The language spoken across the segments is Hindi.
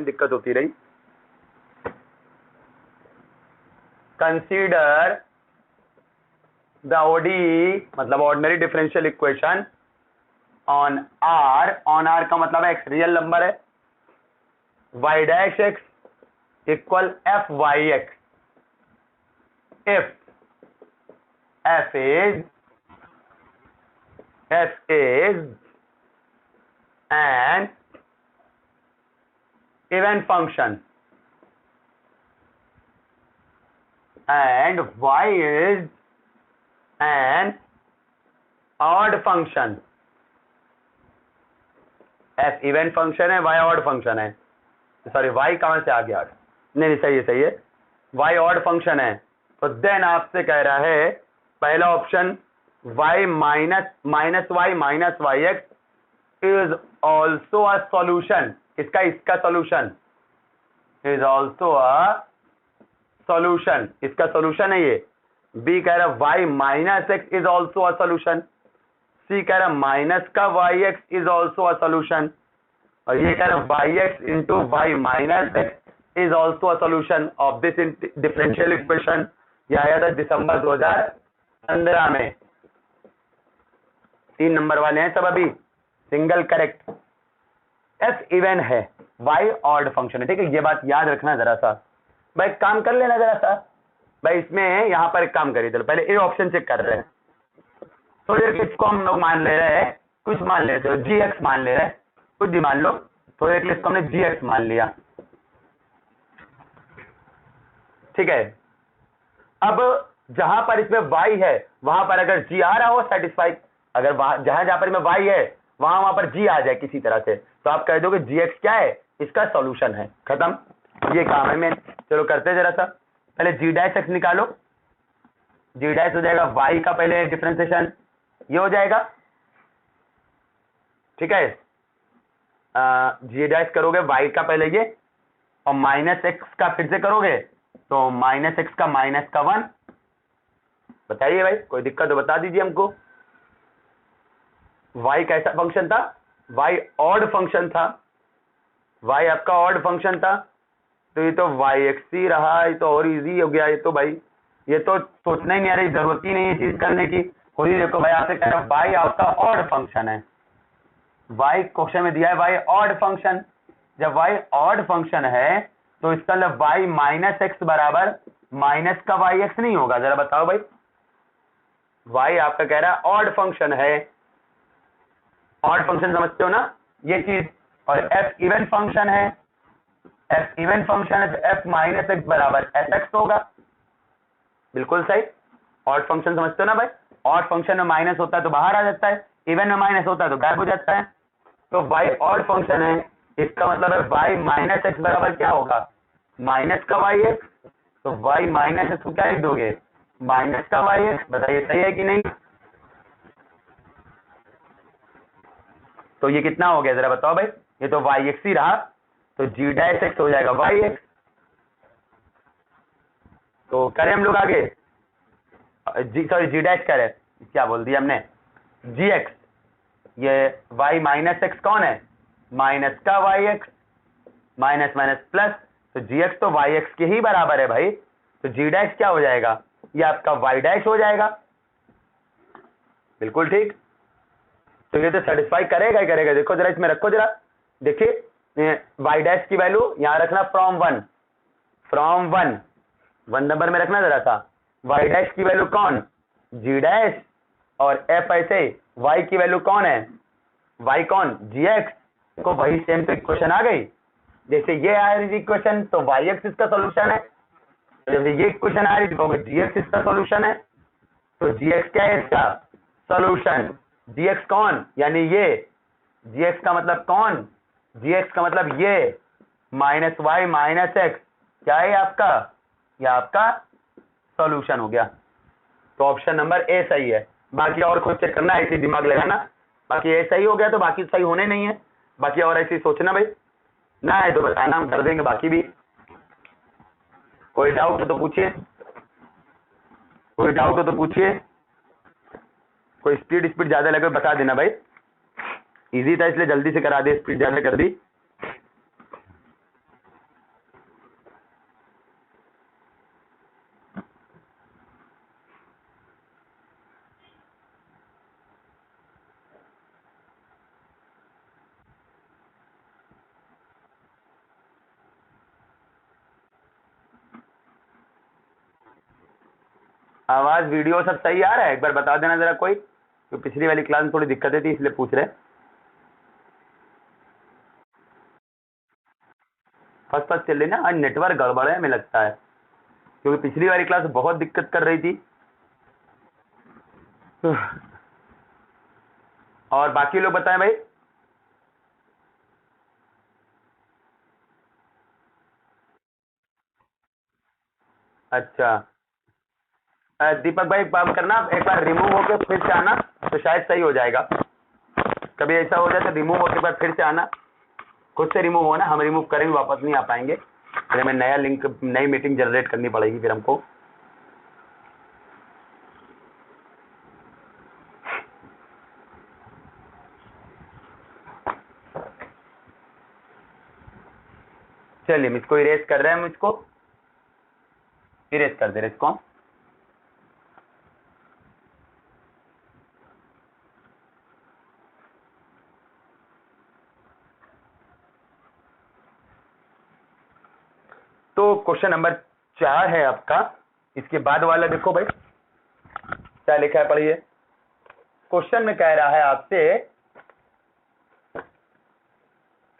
दिक्कत होती रही। कंसीडर द ओडी मतलब ordinary differential equation on R का मतलब एक्स रियल नंबर है, y dash x equal f y x if f is an even function and y is an odd function। f even function है, y ऑड फंक्शन है, सॉरी y कहां से आ गया, नहीं सही है, y ऑड फंक्शन है। तो देन आपसे कह रहा है पहला option y minus y x is also a solution, इसका solution is also a solution, इसका सॉल्यूशन है ये। बी कह रहा y minus x is also a solution, C कह रहा माइनस का y x is also a solution, और ये कह रहा y x into y minus x is also a solution of this differential equation. यह आया था दिसंबर 2015 में। 3 नंबर वाले हैं सब अभी, सिंगल करेक्ट। एफ इवन है, वाई ऑड फंक्शन है, ठीक है, ये बात याद रखना जरा सा भाई, काम कर लेना जरा सा भाई। इसमें यहां पर एक काम करिए, चलो पहले ये ऑप्शन चेक कर रहे हैं। तो ये किसको हम लोग मान ले रहे हैं, कुछ मान ले रहे, जी एक्स मान ले रहे हैं, कुछ भी मान लो, तो एक लिस्ट को हमने जी एक्स मान लिया, ठीक है। अब जहां पर इसमें y है वहां पर अगर g आ रहा हो सेटिस्फाई, अगर जहां जहां पर में y है वहां पर g आ जाए किसी तरह से, तो आप कह दोगे gx क्या है, इसका सॉल्यूशन है, खत्म, ये काम है मेन। चलो करते जरा सा, पहले g डैश x निकालो, g डैश हो जाएगा y का पहले डिफरेंशिएशन, ये हो जाएगा, ठीक है। g डैश करोगे y का पहले ये, और माइनस एक्स का फिर से करोगे तो माइनस एक्स का माइनस का 1। बताइए भाई, कोई दिक्कत तो बता दीजिए हमको। y कैसा फंक्शन था, y ऑड फंक्शन था, y आपका ऑड फंक्शन था, तो ये तो yx ही रहा, ये तो और इजी हो गया, ये तो भाई ये तो सोचना ही नहीं आ रही, जरूरत ही नहीं है चीज करने की। खुद ही देखो भाई, आपसे कह रहा हूं y आपका ऑड फंक्शन है, y क्वेश्चन में दिया है y ऑड फंक्शन, जब y ऑड फंक्शन है तो इसका मतलब y माइनस एक्स बराबर माइनस का वाई एक्स नहीं होगा, जरा बताओ भाई। y आपका कह रहा है ऑड फंक्शन है, ऑड फंक्शन समझते हो ना ये चीज, और f इवन फंक्शन है, f इवन फंक्शन है तो f माइनस एक्स बराबर एफ एक्स होगा, बिल्कुल सही। ऑड फंक्शन समझते हो ना भाई, ऑड फंक्शन में माइनस होता है तो बाहर आ जाता है, इवन में माइनस होता है तो गायब हो जाता है, तो y ऑड फंक्शन है, इसका मतलब है y माइनस एक्स बराबर क्या होगा, माइनस का वाई एक्स, तो y माइनस एक्स को क्या लिख दोगे, माइनस का वाई एक्स। बताइए सही है कि नहीं, तो ये कितना हो गया जरा बताओ भाई, ये तो वाई एक्स ही रहा, तो जी डैश एक्स हो जाएगा वाई एक्स। तो करें हम लोग आगे, जी डैश करें, क्या बोल दिया हमने, जी एक्स, ये y माइनस एक्स कौन है, माइनस का y x, minus minus plus, तो जी एक्स तो वाई एक्स के ही बराबर है भाई, तो जी डैश क्या हो जाएगा, ये आपका वाई डैश हो जाएगा, बिल्कुल ठीक। तो ये तो सेटिस्फाई करेगा ही करेगा, देखो जरा इसमें रखो जरा, देखिए वाई डैश की वैल्यू यहां रखना फ्रॉम वन नंबर में रखना जरा सा, वाई डैश की वैल्यू कौन, जी डैश, और एफ ऐसे y की वैल्यू कौन है, y कौन, gx, को वही सेम तो इक्वेशन आ गई, जैसे ये आ रही इक्वेशन तो yx इसका सॉल्यूशन है, जैसे ये इक्वेशन आ रही थी तो gx इसका सॉल्यूशन है, तो gx क्या है इसका सॉल्यूशन, gx कौन, यानी ये gx का मतलब कौन, gx का मतलब ये माइनस वाई माइनस एक्स, क्या है आपका, ये आपका सॉल्यूशन हो गया। तो ऑप्शन नंबर ए सही है, बाकी और खुद चेक करना, ऐसे दिमाग लगाना, बाकी ए सही हो गया तो बाकी सही होने नहीं है, बाकी और ऐसे सोचना भाई, ना है तो बताना, हम कर देंगे बाकी भी। कोई डाउट हो तो पूछिए, कोई स्पीड ज्यादा लगे बता देना भाई, इजी था इसलिए जल्दी से करा दे, स्पीड ज्यादा कर दी। आवाज वीडियो सब सही आ रहा है? एक बार बता देना जरा कोई, तो पिछली वाली क्लास में थोड़ी दिक्कतें थी इसलिए पूछ रहे। फर्स्ट फर्स्ट चल रही ना, आज नेटवर्क गड़बड़ है हमें लगता है, क्योंकि पिछली वाली क्लास बहुत दिक्कत कर रही थी। और बाकी लोग बताएं भाई। अच्छा दीपक भाई काम करना, एक बार रिमूव होकर फिर से आना तो शायद सही हो जाएगा। कभी ऐसा हो जाए तो रिमूव होकर बाद फिर से आना, खुद से रिमूव होना, हम रिमूव करेंगे वापस नहीं आ पाएंगे, फिर हमें नया लिंक नई मीटिंग जनरेट करनी पड़ेगी फिर हमको। चलिए हम इसको इरेज कर रहे हैं, हम इसको इरेज कर दे रहे इसको। तो क्वेश्चन नंबर 4 है आपका, इसके बाद वाला देखो भाई क्या लिखा है, पढ़िए। क्वेश्चन में कह रहा है आपसे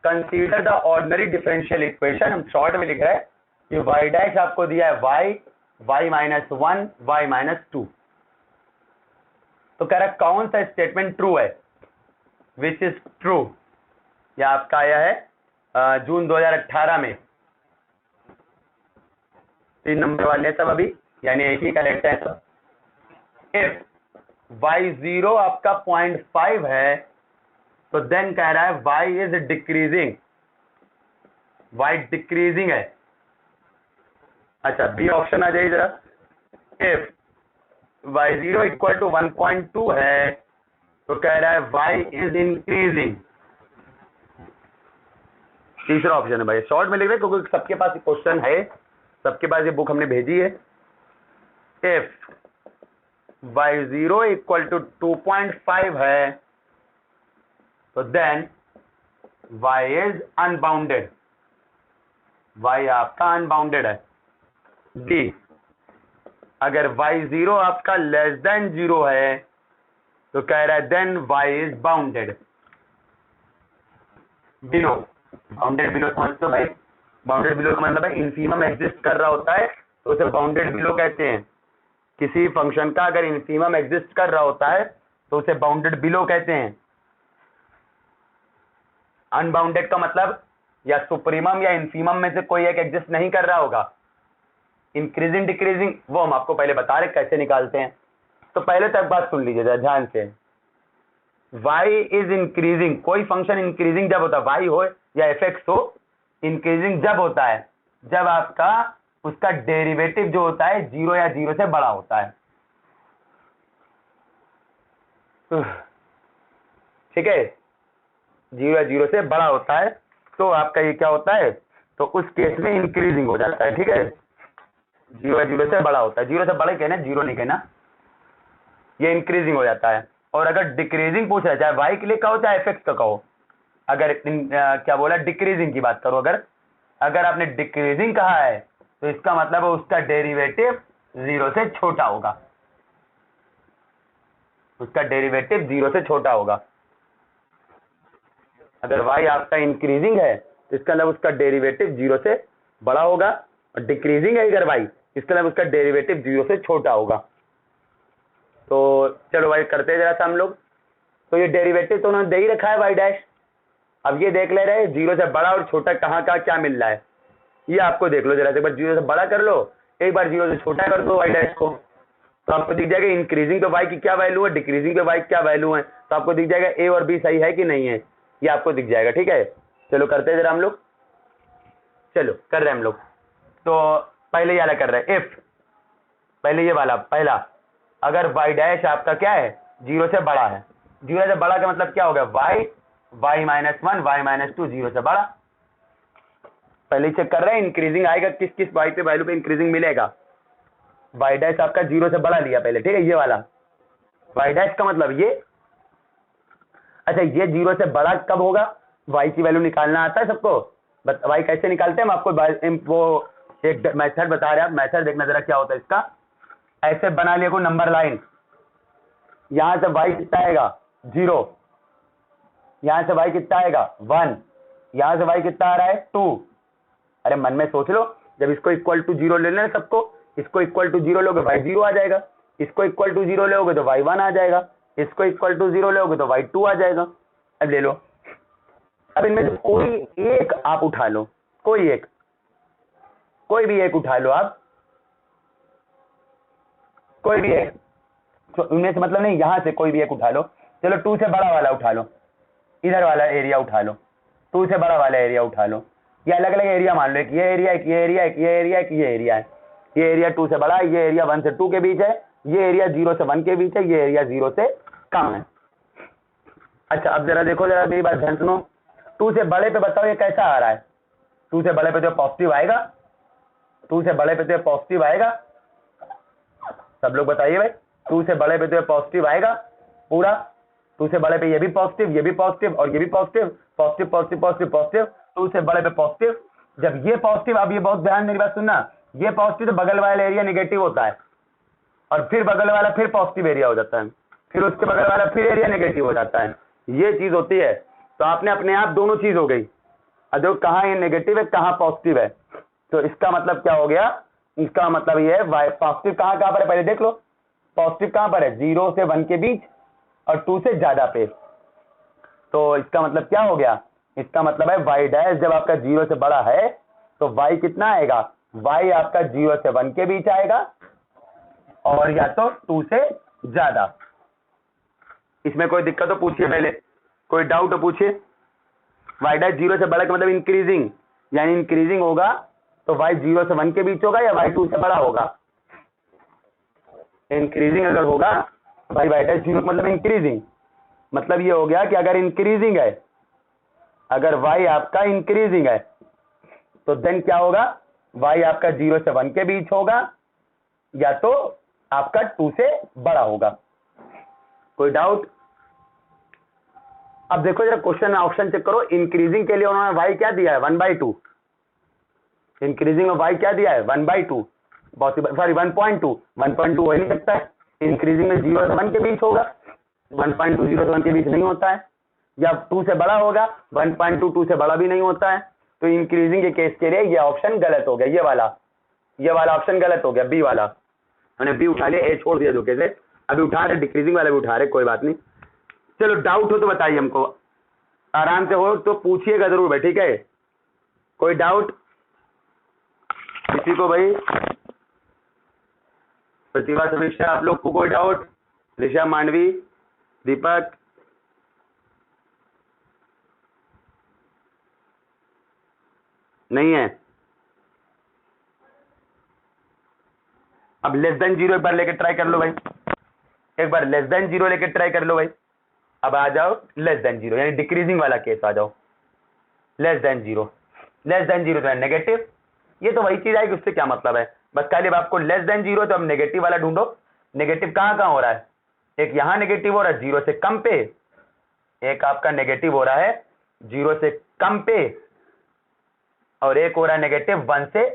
consider the ordinary differential equation, हम शॉर्ट में लिख रहे हैं कि y डैश आपको दिया है y, y minus 1, y minus 2। तो कह रहा है कौन सा स्टेटमेंट ट्रू है, विच इज ट्रू। यह आपका आया है जून 2018 में, 3 नंबर वाले सब अभी, यानी एक ही करेक्ट है सब। इफ y0 आपका 0.5 है तो देन कह रहा है y is decreasing, y decreasing है। अच्छा बी ऑप्शन आ जाइए जरा। इफ y0 इक्वल टू 1.2 है तो कह रहा है y इज इंक्रीजिंग। तीसरा ऑप्शन है भाई, शॉर्ट में लिख रहे क्योंकि सबके पास क्वेश्चन है, सबके पास ये बुक हमने भेजी है। इफ y0 इक्वल टू 2.5 है तो then y is unbounded, y आपका अनबाउंडेड है। डी अगर y0 आपका लेस देन 0 है तो कह रहा है then y is bounded. Below, bounded below समझ तो भाई, बाउंडेड बिलो का मतलब है इनफीमम एग्जिस्ट कर रहा होता है तो उसे बाउंडेड बिलो कहते हैं। किसी फंक्शन का अगर इनफीमम एग्जिस्ट कर रहा होता है तो उसे बाउंडेड बिलो कहते हैं। अनबाउंडेड का मतलब या सुप्रीमम या इनफीमम में से कोई एक एग्जिस्ट नहीं कर रहा होगा। इंक्रीजिंग डिक्रीजिंग वो हम आपको पहले बता रहे कैसे निकालते हैं। तो पहले तक बात सुन लीजिए जरा ध्यान से। y इज इंक्रीजिंग, कोई फंक्शन इंक्रीजिंग जब होता है, y हो या एफ हो, इंक्रीजिंग जब होता है जब आपका उसका डेरिवेटिव जो होता है 0 या 0 से बड़ा होता है। ठीक है, 0 या 0 से बड़ा होता है तो आपका ये क्या होता है, तो उस केस में इंक्रीजिंग हो जाता है। ठीक है, 0 या 0 से बड़ा होता है, 0 से बड़ा कहना, 0 नहीं कहना, ये इंक्रीजिंग हो जाता है। और अगर डिक्रीजिंग पूछ रहा है, चाहे y के लिए कहो चाहे एफ का कहो, अगर क्या बोला डिक्रीजिंग की बात करो, अगर आपने डिक्रीजिंग कहा है तो इसका मतलब है उसका डेरिवेटिव 0 से छोटा होगा, उसका डेरिवेटिव 0 से छोटा होगा। अगर y आपका इंक्रीजिंग है तो इसका मतलब उसका डेरिवेटिव 0 से बड़ा होगा, और डिक्रीजिंग है अगर y, इसका मतलब उसका डेरिवेटिव 0 से छोटा होगा। तो चलो भाई करते हैं जरा सा हम लोग। तो ये डेरिवेटिव तो उन्होंने दे ही रखा है y डैश, अब ये देख ले रहे हैं 0 से बड़ा और छोटा कहाँ का क्या मिल रहा है, ये आपको देख लो जरा, एक बार 0 से बड़ा कर लो, एक बार 0 से छोटा कर दो y डैश को, तो आपको दिख जाएगा इंक्रीजिंग पे y की क्या वैल्यू है, डिक्रीजिंग पे y की क्या वैल्यू है, तो आपको दिख जाएगा a और b सही है कि नहीं है, ये आपको दिख जाएगा। ठीक है, चलो करते हैं जरा हम लोग, चलो कर रहे हैं हम लोग। तो पहले ये वाला कर रहे हैं, इफ पहले ये वाला पहला, अगर y डैश आपका क्या है 0 से बड़ा है, 0 से बड़ा का मतलब क्या हो गया, y माइनस 1 y माइनस 2 0 से बड़ा। पहले चेक कर रहे हैं इंक्रीजिंग आएगा, किस किस y पे वैल्यू पे इंक्रीजिंग मिलेगा। y डैश आपका 0 से बड़ा लिया पहले, ठीक है, ये वाला y डैश का मतलब ये। अच्छा ये 0 से बड़ा कब होगा, y की वैल्यू निकालना आता है सबको, y कैसे निकालते हैं हम आपको वो एक मेथड बता रहे हैं, आप मेथड देखना जरा क्या होता है इसका। ऐसे बना लिया कोई नंबर लाइन, यहां से y कितना आएगा 0, यहां से y कितना आएगा 1, यहां से y कितना आ रहा है 2। अरे मन में सोच लो, जब इसको इक्वल टू 0 ले लेना सबको, इसको इक्वल टू 0 लोगे y 0 आ जाएगा, इसको इक्वल टू 0 लोगे तो y 1 आ जाएगा, इसको इक्वल टू 0 लोगे तो y 2 आ जाएगा। अब ले लो, अब इनमें से कोई एक आप उठा लो, कोई भी एक उठा लो आप, कोई भी एक, तो इनमें से मतलब नहीं, यहां से कोई भी एक उठा लो। चलो 2 से बड़ा वाला उठा लो, इधर वाला एरिया उठा लो, 2 से बड़ा वाला एरिया उठा लो। ये अलग अलग एरिया मान लो, एक ये एरिया, एक ये एरिया, एक ये एरिया, एक ये एरिया है। ये एरिया 2 से बड़ा है, ये एरिया 1 से 2 के बीच है, ये एरिया 0 से 1 के बीच है, ये एरिया 0 से कम है। अच्छा अब जरा देखो, जरा मेरी बात ध्यान सुनो, 2 से बड़े पे बताओ ये कैसा आ रहा है। 2 से बड़े पे तो पॉजिटिव आएगा, 2 से बड़े पे तो पॉजिटिव आएगा, सब लोग बताइए भाई। 2 से बड़े पे तो पॉजिटिव आएगा पूरा, 2 से बड़े पे ये भी पॉजिटिव, ये भी पॉजिटिव और ये भी positive, positive positive positive positive, 2 से बड़े पे पॉजिटिव। जब ये पॉजिटिव, अब ये बहुत ध्यान मेरी बात सुनना, ये पॉजिटिव तो बगल वाला एरिया नेगेटिव होता है, और फिर बगल वाला फिर पॉजिटिव एरिया हो जाता है, फिर उसके बगल वाला फिर एरिया नेगेटिव हो जाता है, ये चीज होती है। तो आपने अपने आप दोनों चीज हो गई, जो कहाँ ये नेगेटिव है कहाँ पॉजिटिव है। तो इसका मतलब क्या हो गया, इसका मतलब ये है पॉजिटिव कहाँ पर है, पहले देख लो पॉजिटिव कहाँ पर है, 0 से 1 के बीच और 2 से ज्यादा पे। तो इसका मतलब क्या हो गया, इसका मतलब है y डैश जब आपका 0 से बड़ा है तो y कितना आएगा, y आपका 0 से 1 के बीच आएगा और या तो 2 से ज्यादा। इसमें कोई दिक्कत तो पूछिए, पहले कोई डाउट तो पूछिए। y डैश 0 से बड़ा का मतलब इंक्रीजिंग, यानी इंक्रीजिंग होगा तो y 0 से 1 के बीच होगा या y 2 से बड़ा होगा। इंक्रीजिंग अगर होगा भाई y डैश 0 मतलब इंक्रीजिंग, मतलब ये हो गया कि अगर इंक्रीजिंग है, अगर y आपका इंक्रीजिंग है तो देन क्या होगा, y आपका 0 से 1 के बीच होगा या तो आपका 2 से बड़ा होगा। कोई डाउट। अब देखो जरा क्वेश्चन ऑप्शन चेक करो, इंक्रीजिंग के लिए उन्होंने y क्या दिया है 1/2, इंक्रीजिंग में y क्या दिया है 1/2, पॉसिबल सॉरी 1.2 हो नहीं सकता है, इंक्रीजिंग में 0 से 1 के बीच होगा, 1.2 0 से 1 के बीच नहीं होता है, या 2 से बड़ा होगा, 1.2 2 से बड़ा भी नहीं होता है। तो इंक्रीजिंग के केस के लिए ये ऑप्शन गलत हो गया, ये वाला ऑप्शन गलत हो गया, बी वाला। मैंने बी उठा लिया, ए छोड़ दिया धोखे से, अभी उठा रहे डिक्रीजिंग वाले भी उठा रहे, कोई बात नहीं। चलो डाउट हो तो बताइए हमको, आराम से हो तो पूछिएगा जरूर भाई, ठीक है। कोई डाउट किसी को भाई, प्रतिभा समीक्षा आप लोग को कोई डाउट, ऋषा मांडवी दीपक, नहीं है। अब लेस देन 0 एक बार लेके ट्राई कर लो भाई, एक बार लेस देन 0 लेके ट्राई कर लो भाई। अब आ जाओ लेस देन 0 यानी डिक्रीजिंग वाला केस आ जाओ, लेस देन 0, लेस देन 0 तो है नेगेटिव, ये तो वही चीज आएगी, उससे क्या मतलब है, बस खाली अब आपको लेस देन 0 तो अब नेगेटिव वाला ढूंढो। नेगेटिव कहां कहां हो रहा है, एक यहां नेगेटिव हो रहा है 0 से कम पे, एक आपका नेगेटिव हो रहा है 0 से कम पे, और एक हो रहा है नेगेटिव 1 से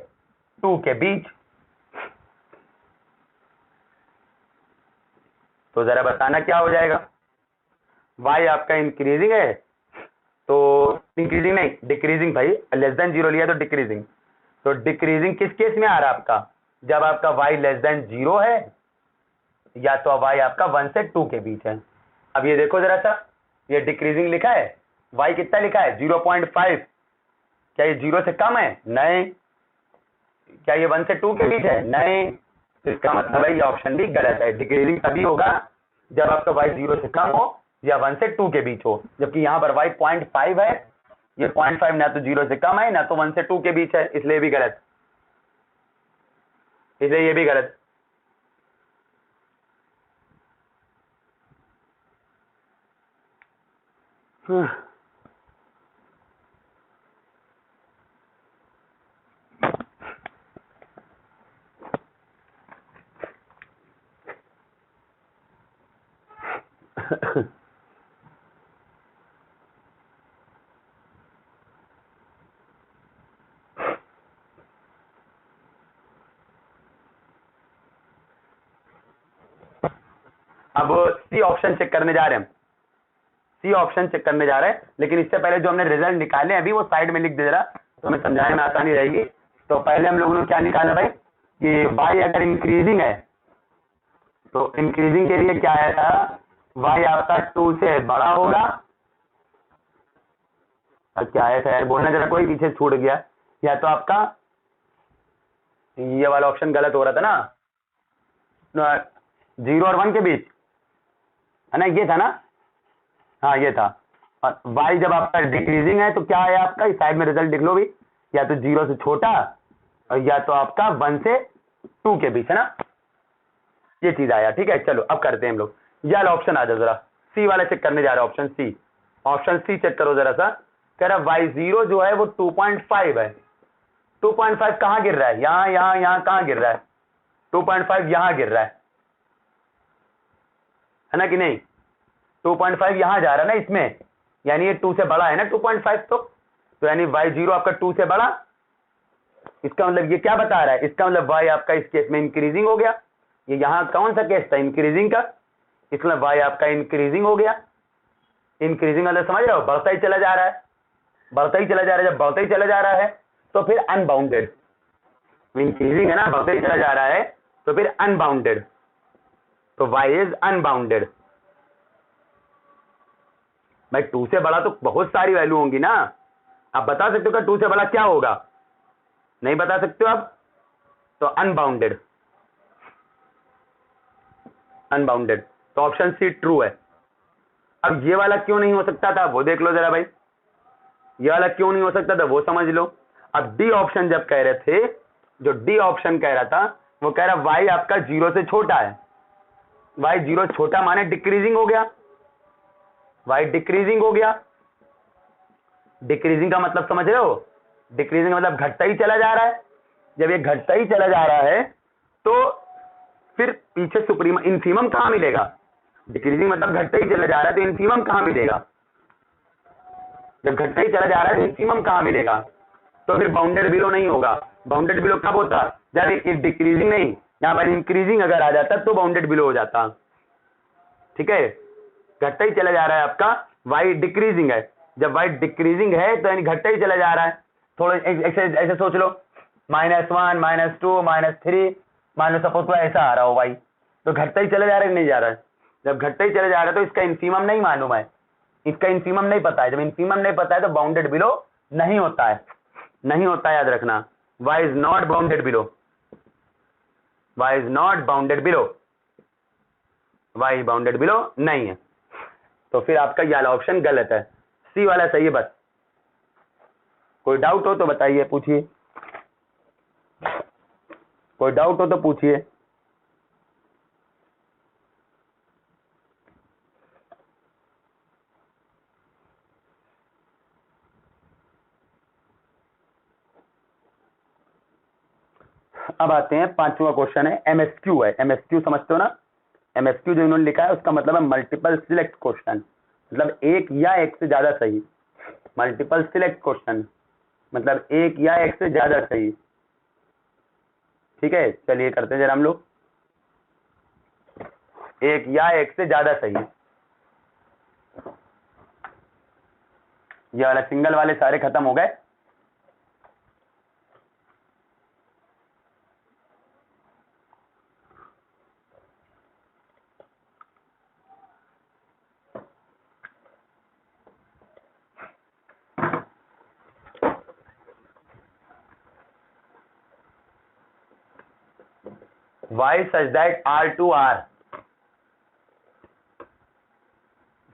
2 के बीच। तो जरा बताना क्या हो जाएगा, y आपका इंक्रीजिंग है तो इंक्रीजिंग नहीं डिक्रीजिंग, भाई लेस देन 0 लिया तो डिक्रीजिंग, तो डिक्रीजिंग किस केस में आ रहा है आपका, जब आपका y लेस देन 0 है या तो y आपका 1 से 2 के बीच है। अब ये देखो जरा सा, ये डिक्रीजिंग लिखा है, y कितना लिखा है 0.5, क्या ये 0 से कम है, नहीं। क्या ये 1 से 2 के बीच है, नहीं। तो इसका मतलब है ये ऑप्शन भी गलत है, डिक्रीजिंग तभी होगा जब आपका y 0 से कम हो या 1 से 2 के बीच हो, जबकि यहाँ पर y 0.5 है, ये 0.5 ना तो 0 से कम है ना तो 1 से 2 के बीच है, इसलिए भी गलत, इसलिए ये भी गलत। अब सी ऑप्शन चेक करने जा रहे हैं हम, सी ऑप्शन चेक करने जा रहे हैं, लेकिन इससे पहले जो हमने रिजल्ट निकाले अभी वो साइड में लिख दे रहा, तो हमें समझाने में आसानी रहेगी। तो पहले हम लोगों ने क्या निकाला भाई कि वाई अगर इंक्रीजिंग है तो इंक्रीजिंग के लिए क्या आया था, वाई आपका 2 से बड़ा होगा। अब क्या आया था यार, बोलना जरा, कोई पीछे छूट गया, या तो आपका ये वाला ऑप्शन गलत हो रहा था ना, 0 और 1 के बीच है ना, ये था ना, हाँ ये था। और y जब आपका डिक्रीजिंग है तो क्या है आपका, इस साइड में रिजल्ट लिख लो भी, या तो 0 से छोटा और या तो आपका 1 से 2 के बीच, है ना, ये चीज आया। ठीक है, चलो अब करते हैं हम लोग, ये वाला ऑप्शन आ जाओ जरा, सी वाला चेक करने जा रहा है, option C, option C check करो जरा सा। कह रहा y0 जो है वो 2.5 है। 2.5 कहाँ गिर रहा है, यहाँ यहाँ यहाँ कहाँ गिर रहा है, 2.5 यहाँ गिर रहा है ना कि नहीं, 2.5 यहाँ जा रहा है ना इसमें, यानी ये 2 से बड़ा है ना 2.5, तो यानी y0 आपका 2 से बड़ा, इसका मतलब ये क्या बता रहा है, इसका मतलब y आपका इस केस में इंक्रीजिंग हो गया। ये यहाँ कौन सा केस था, इंक्रीजिंग का, इसलिए y आपका इंक्रीजिंग हो गया। इंक्रीजिंग मतलब समझ रहे हो, बढ़ता ही चला जा रहा है, बढ़ता ही चला जा रहा है। जब बढ़ता ही चला जा रहा है तो फिर अनबाउंडेड, इंक्रीजिंग है ना, बढ़ता ही चला जा रहा है तो फिर अनबाउंडेड, तो y इज अनबाउंडेड। भाई 2 से बड़ा तो बहुत सारी वैल्यू होंगी ना, आप बता सकते हो क्या 2 से बड़ा क्या होगा, नहीं बता सकते हो आप, तो अनबाउंडेड, अनबाउंडेड, तो ऑप्शन सी ट्रू है। अब ये वाला क्यों नहीं हो सकता था वो देख लो जरा भाई, ये वाला क्यों नहीं हो सकता था वो समझ लो। अब डी ऑप्शन जब कह रहे थे, जो डी ऑप्शन कह रहा था वो कह रहा y आपका 0 से छोटा है, y 0 छोटा माने डिक्रीजिंग हो गया, y डिक्रीजिंग हो गया। डिक्रीजिंग का मतलब समझ रहे हो, डिक्रीजिंग का मतलब घटता ही चला जा रहा है। जब ये घटता ही चला जा रहा है तो फिर पीछे सुप्रीम इन्फीमम कहां मिलेगा, डिक्रीजिंग मतलब घटता ही चला जा रहा है तो इन्फीमम कहां मिलेगा, जब घटता ही चला जा रहा है तो इन्फीमम कहां मिलेगा, तो फिर बाउंडेड बिलो नहीं होगा। बाउंडेड बिलो कब होता, जब डिक्रीजिंग नहीं, यहां पर इंक्रीजिंग अगर आ जाता तो बाउंडेड बिलो हो जाता। ठीक है, घटता ही चला जा रहा है आपका, y डिक्रीजिंग है, जब y डिक्रीजिंग है तो यानी घटता ही चला जा रहा है। थोड़ा ऐसे सोच लो, -1 -2 -3, मान लो सपोज ऐसा आ रहा हो y, तो घटता ही चला जा रहा है, नहीं जा रहा है। जब घटता ही चला जा रहा है तो इसका इन्फीमम नहीं मालूम है, इसका इन्फीमम नहीं पता है। जब इन्फीमम नहीं पता है तो बाउंडेड बिलो नहीं होता है, नहीं होता है, याद रखना, y is not bounded below, y is not bounded below, y bounded below नहीं है। तो फिर आपका ये वाला ऑप्शन गलत है, सी वाला सही है। बस कोई डाउट हो तो बताइए, पूछिए, कोई डाउट हो तो पूछिए। अब आते हैं, 5वां क्वेश्चन है, एमएसक्यू है। एमएसक्यू समझते हो ना, एमएसक्यू जो इन्होंने लिखा है उसका मतलब है मल्टीपल सिलेक्ट क्वेश्चन, मतलब एक या एक से ज्यादा सही। मल्टीपल सिलेक्ट क्वेश्चन मतलब एक या एक से ज्यादा सही। ठीक है, चलिए करते हैं जरा हम लोग, एक या एक से ज्यादा सही। ये वाला सिंगल वाले सारे खत्म हो गए। Why such that R2R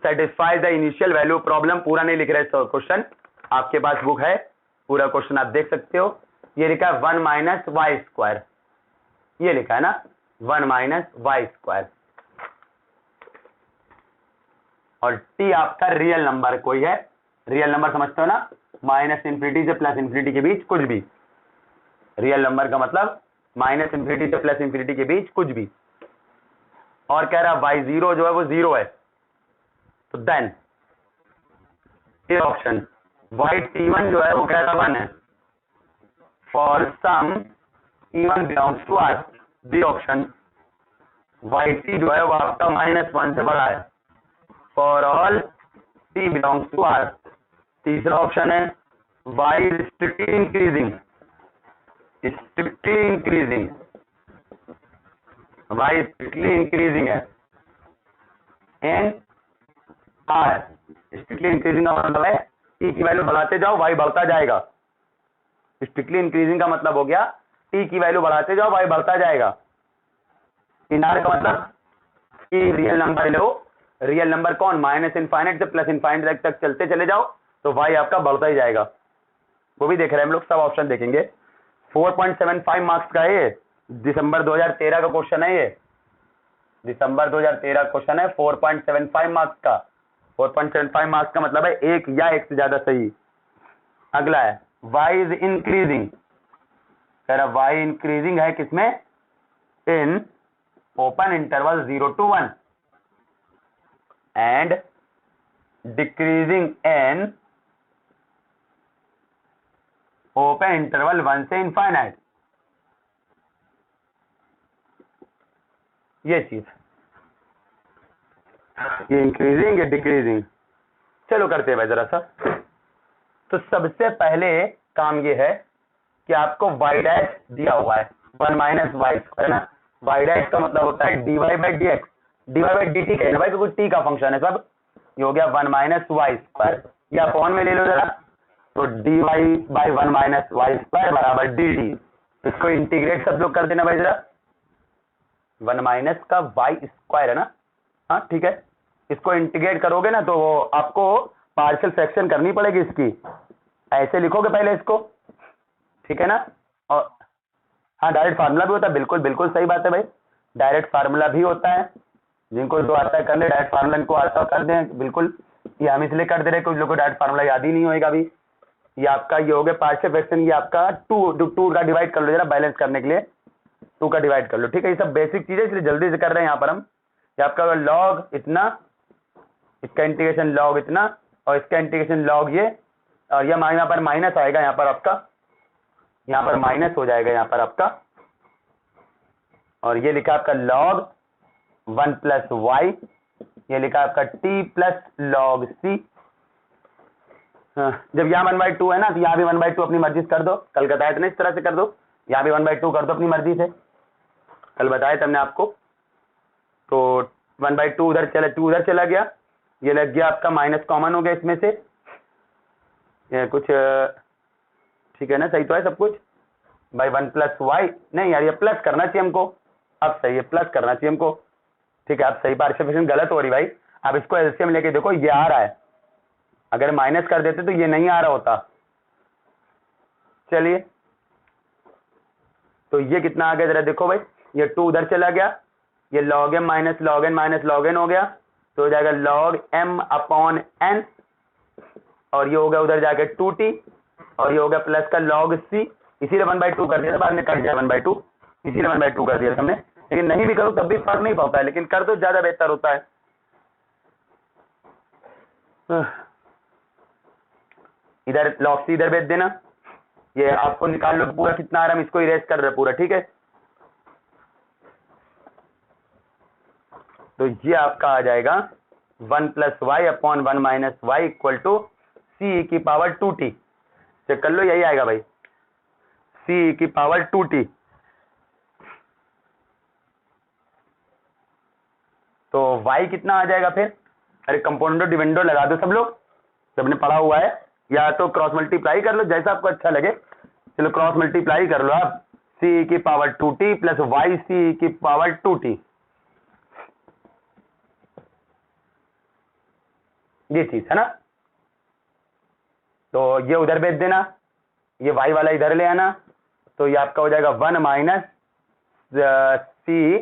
satisfies the initial value problem। पूरा नहीं लिख रहे क्वेश्चन, आपके पास बुक है, पूरा क्वेश्चन आप देख सकते हो। ये लिखा है 1 - y², ये लिखा है ना 1 - y², और t आपका रियल नंबर कोई है, रियल नंबर समझते हो ना, -∞ से +∞ के बीच कुछ भी, रियल नंबर का मतलब -∞ से +∞ के बीच कुछ भी। और कह रहा y0 जो है वो 0 है, तो देन ये ऑप्शन yt1 जो है वो कह रहा 1 है, for some t1 belongs to R, D option y t जो है वो आपका -1 से बड़ा है for all t belongs to R. तीसरा ऑप्शन है y strictly increasing, strictly increasing, y strictly increasing है एंड आर। स्ट्रिक्टली इंक्रीजिंग का मतलब है टी की वैल्यू बढ़ाते जाओ वाई बढ़ता जाएगा। स्ट्रिक्टली इंक्रीजिंग का मतलब हो गया टी की वैल्यू बढ़ाते जाओ वाई बढ़ता जाएगा। इन आर का मतलब कि रियल नंबर लो, रियल नंबर कौन माइनस इनफाइनाइट से प्लस इनफाइनाइट तक चलते चले जाओ तो वाई आपका बढ़ता ही जाएगा। वो भी देख रहे हैं हम लोग, सब ऑप्शन देखेंगे। 4.75 मार्क्स का है ये, दिसंबर 2013 का क्वेश्चन है ये, दिसंबर 2013 क्वेश्चन है 4.75 मार्क्स का। 4.75 मार्क्स का मतलब है एक या एक से ज्यादा सही। अगला है वाई इज इंक्रीजिंग, कह रहा वाई इंक्रीजिंग है किसमें, in open interval 0 to 1 and decreasing in open interval 1 से इनफाइनाइट। ये चीज, ये इंक्रीजिंग या डिक्रीजिंग। चलो करते हैं भाई जरा सा। तो सबसे पहले काम ये है कि आपको वाई डैश दिया हुआ है 1 माइनस वाई है ना। वाई डैश का मतलब होता है dy by D x, dy by D T कहना भाई क्योंकि टी का फंक्शन है सब। ये हो गया 1 माइनस वाई स्क्वायर, या अपॉन में ले लो जरा, तो dy by 1 minus y square बराबर डी टी। इसको इंटीग्रेट सब लोग कर देना भाई जरा। 1 माइनस का वाई स्क्वायर है ना, हाँ ठीक है। इसको इंटीग्रेट करोगे ना तो आपको पार्शियल फ्रैक्शन करनी पड़ेगी इसकी, ऐसे लिखोगे पहले इसको, ठीक है ना। और हाँ डायरेक्ट फार्मूला भी होता है, बिल्कुल बिल्कुल सही बात है भाई, डायरेक्ट फार्मूला भी होता है। जिनको जो आता है कर ले, डायरेक्ट फार्मूला इनको आता है कर दें बिल्कुल। ये हम इसलिए कर दे रहे कुछ लोगों को डायरेक्ट फार्मूला याद ही नहीं होएगा अभी। ये आपका ये हो गया पार्शियल फ्रैक्शन, ये आपका 2 का डिवाइड कर लो जरा बैलेंस करने के लिए, 2 का डिवाइड कर लो, ठीक है। ये सब बेसिक चीजें इसलिए जल्दी से कर रहे हैं यहाँ पर हम। ये आपका लॉग इतना, इसका इंटीग्रेशन लॉग इतना, और इसका इंटीग्रेशन लॉग ये, और ये यहाँ पर माइनस आएगा, यहाँ पर आपका यहाँ पर माइनस हो जाएगा यहाँ पर आपका, और ये लिखा आपका log 1 प्लस वाई, ये लिखा आपका t प्लस लॉग सी। जब यहाँ 1/2 है ना तो यहाँ भी 1/2 अपनी मर्जी से कर दो, कल बताया था ना इस तरह से कर दो, यहाँ भी 1/2 कर दो अपनी मर्जी से, कल बताया था हमने आपको। तो 1/2 उधर चला, 2 उधर चला गया, ये लग गया आपका माइनस कॉमन हो गया इसमें से, ये कुछ ठीक है ना, सही तो है सब कुछ भाई। 1 प्लस वाई, नहीं यार ये प्लस करना चाहिए हमको, अब सही है प्लस करना चाहिए हमको, ठीक है। अब सही पार्शियल फ्रैक्शन गलत हो रही भाई। अब इसको एलसीएम लेके देखो, ये आ रहा है, अगर माइनस कर देते तो ये नहीं आ रहा होता। चलिए तो ये कितना आ गया जरा देखो भाई, ये 2 उधर चला गया, ये log m minus log n minus log n हो गया, तो हो जाएगा log m अपॉन n, और ये हो गया उधर जाके 2t, और ये हो गया प्लस का log c, इसीलिए 1/2 कर दिया, बाद में कट जाए 1/2, इसीलिए 1/2 कर दिया हमने। लेकिन नहीं भी करो तब भी फर्क नहीं पड़ता है, लेकिन कर दो ज्यादा बेहतर होता है। इधर log c इधर भेज देना, ये आपको निकाल लो पूरा कितना आ रहा है, हम इसको इरेज कर रहे पूरा, ठीक है। तो ये आपका आ जाएगा 1 plus y upon 1 minus y equal to C की पावर 2t, चेक कर लो यही आएगा भाई, सी की पावर 2t। तो y कितना आ जाएगा फिर, अरे कंपोनेंट डिविडेंड लगा दो सब लोग, सबने पढ़ा हुआ है, या तो क्रॉस मल्टीप्लाई कर लो जैसा आपको अच्छा लगे, चलो क्रॉस मल्टीप्लाई कर लो आप, c की power 2t plus Y C की पावर 2t, ये चीज है ना। तो ये उधर भेज देना, ये y वाला इधर ले आना, तो ये आपका हो जाएगा 1 माइनस सी,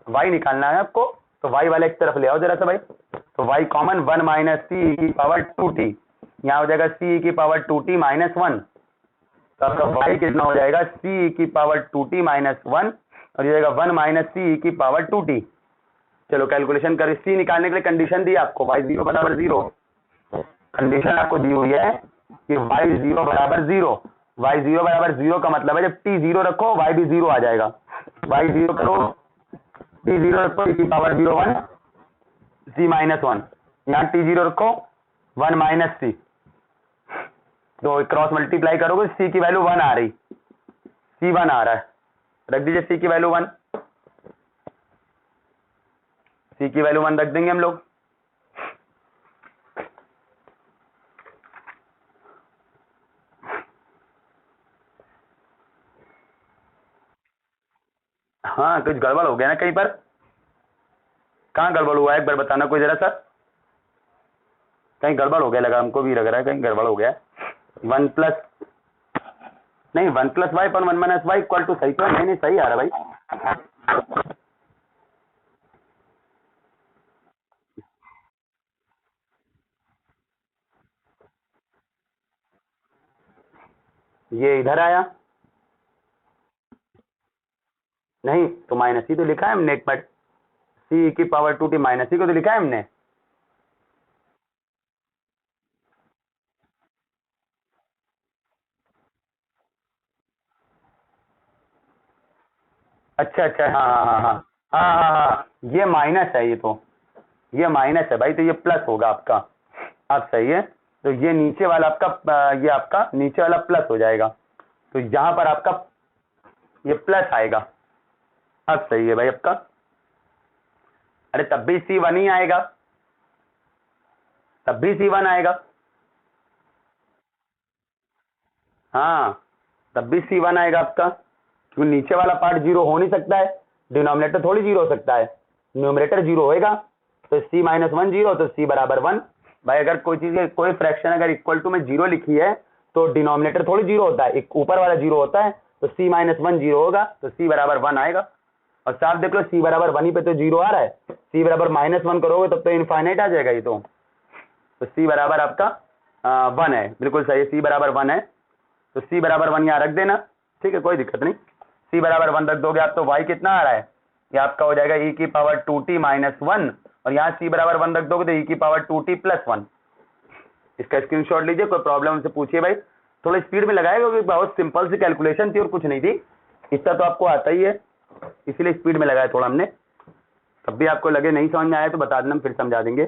y निकालना है आपको, तो y वाला एक तरफ ले आओ जरा सा भाई, तो y कॉमन 1 माइनस सी की पावर 2t, यहाँ हो जाएगा c की पावर 2t माइनस 1, तो आपका y कितना हो जाएगा c की पावर 2t माइनस 1, और ये जाएगा 1 माइनस सी की पावर 2t। चलो कैलकुलेशन कर, c निकालने के लिए कंडीशन दी आपको y 0 बराबर 0, कंडीशन आपको दी हुई है कि y 0 बराबर 0, y 0 बराबर 0 का मतलब है जब t 0 रखो y भी 0 आ जाएगा, y 0 करो t0 रखो e की पावर 0 1 c माइनस 1, यहाँ t0 रखो 1 माइनस सी, तो क्रॉस मल्टीप्लाई करोगे c की वैल्यू 1 आ रही, c1 आ रहा है, रख दीजिए c की वैल्यू 1, c की वैल्यू 1 रख देंगे हम लोग। हाँ कुछ गड़बड़ हो गया ना कहीं पर, कहाँ गड़बड़ हुआ है एक बार बताना कोई जरा सा, कहीं गड़बड़ हो गया लगा, हमको भी लग रहा है कहीं गड़बड़ हो गया। 1 प्लस नहीं 1 प्लस वाई पर 1 माइनस वाई इक्वल टू, सही तो है, नहीं सही आ रहा भाई। ये इधर आया नहीं तो माइनस ही तो लिखा है हमने, एक मिनट, सी की पावर 2t माइनस ही को तो लिखा है हमने। अच्छा अच्छा, हाँ हाँ हाँ हाँ हाँ हाँ हाँ, ये माइनस है, ये माइनस है भाई, तो ये प्लस होगा आपका। अब सही है, तो ये नीचे वाला आपका ये आपका नीचे वाला प्लस हो जाएगा, तो यहां पर आपका ये प्लस आएगा। अब सही है भाई आपका, अरे तब भी C1 ही आएगा, तब भी C1 आएगा, हाँ तब भी C1 आएगा आपका, क्योंकि नीचे वाला पार्ट जीरो हो नहीं सकता है, डिनोमिनेटर थोड़ी जीरो हो सकता है, न्यूमरेटर जीरो होएगा, तो c माइनस 1 जीरो, तो c बराबर 1। भाई अगर कोई चीज कोई फ्रैक्शन अगर इक्वल टू में जीरो लिखी है तो डिनोमिनेटर थोड़ी जीरो होता है, एक ऊपर वाला जीरो होता है, तो c माइनस 1 जीरो होगा, तो c बराबर 1 आएगा। और साफ देख लो c बराबर 1 ही पे तो जीरो आ रहा है, c बराबर माइनस 1 करोगे तब तो इनफाइनाइट आ जाएगा ये तो c बराबर आपका 1 है, बिल्कुल सही है, c बराबर 1 है, तो c बराबर 1 यहाँ रख देना, ठीक है कोई दिक्कत नहीं, c बराबर 1 रख दोगे आप तो y कितना आ रहा है, ये आपका हो जाएगा e की पावर 2t माइनस 1, और यहाँ c बराबर 1 रख दोगे तो e की पावर 2t प्लस 1। इसका स्क्रीनशॉट लीजिए, कोई प्रॉब्लम हमसे पूछिए भाई, थोड़ा स्पीड में लगाएगा क्योंकि बहुत सिंपल सी कैलकुलेशन थी और कुछ नहीं थी, इतना तो आपको आता ही है, इसीलिए स्पीड में लगाया थोड़ा हमने। तब भी आपको लगे नहीं समझ में आया तो बता देना, फिर समझा देंगे।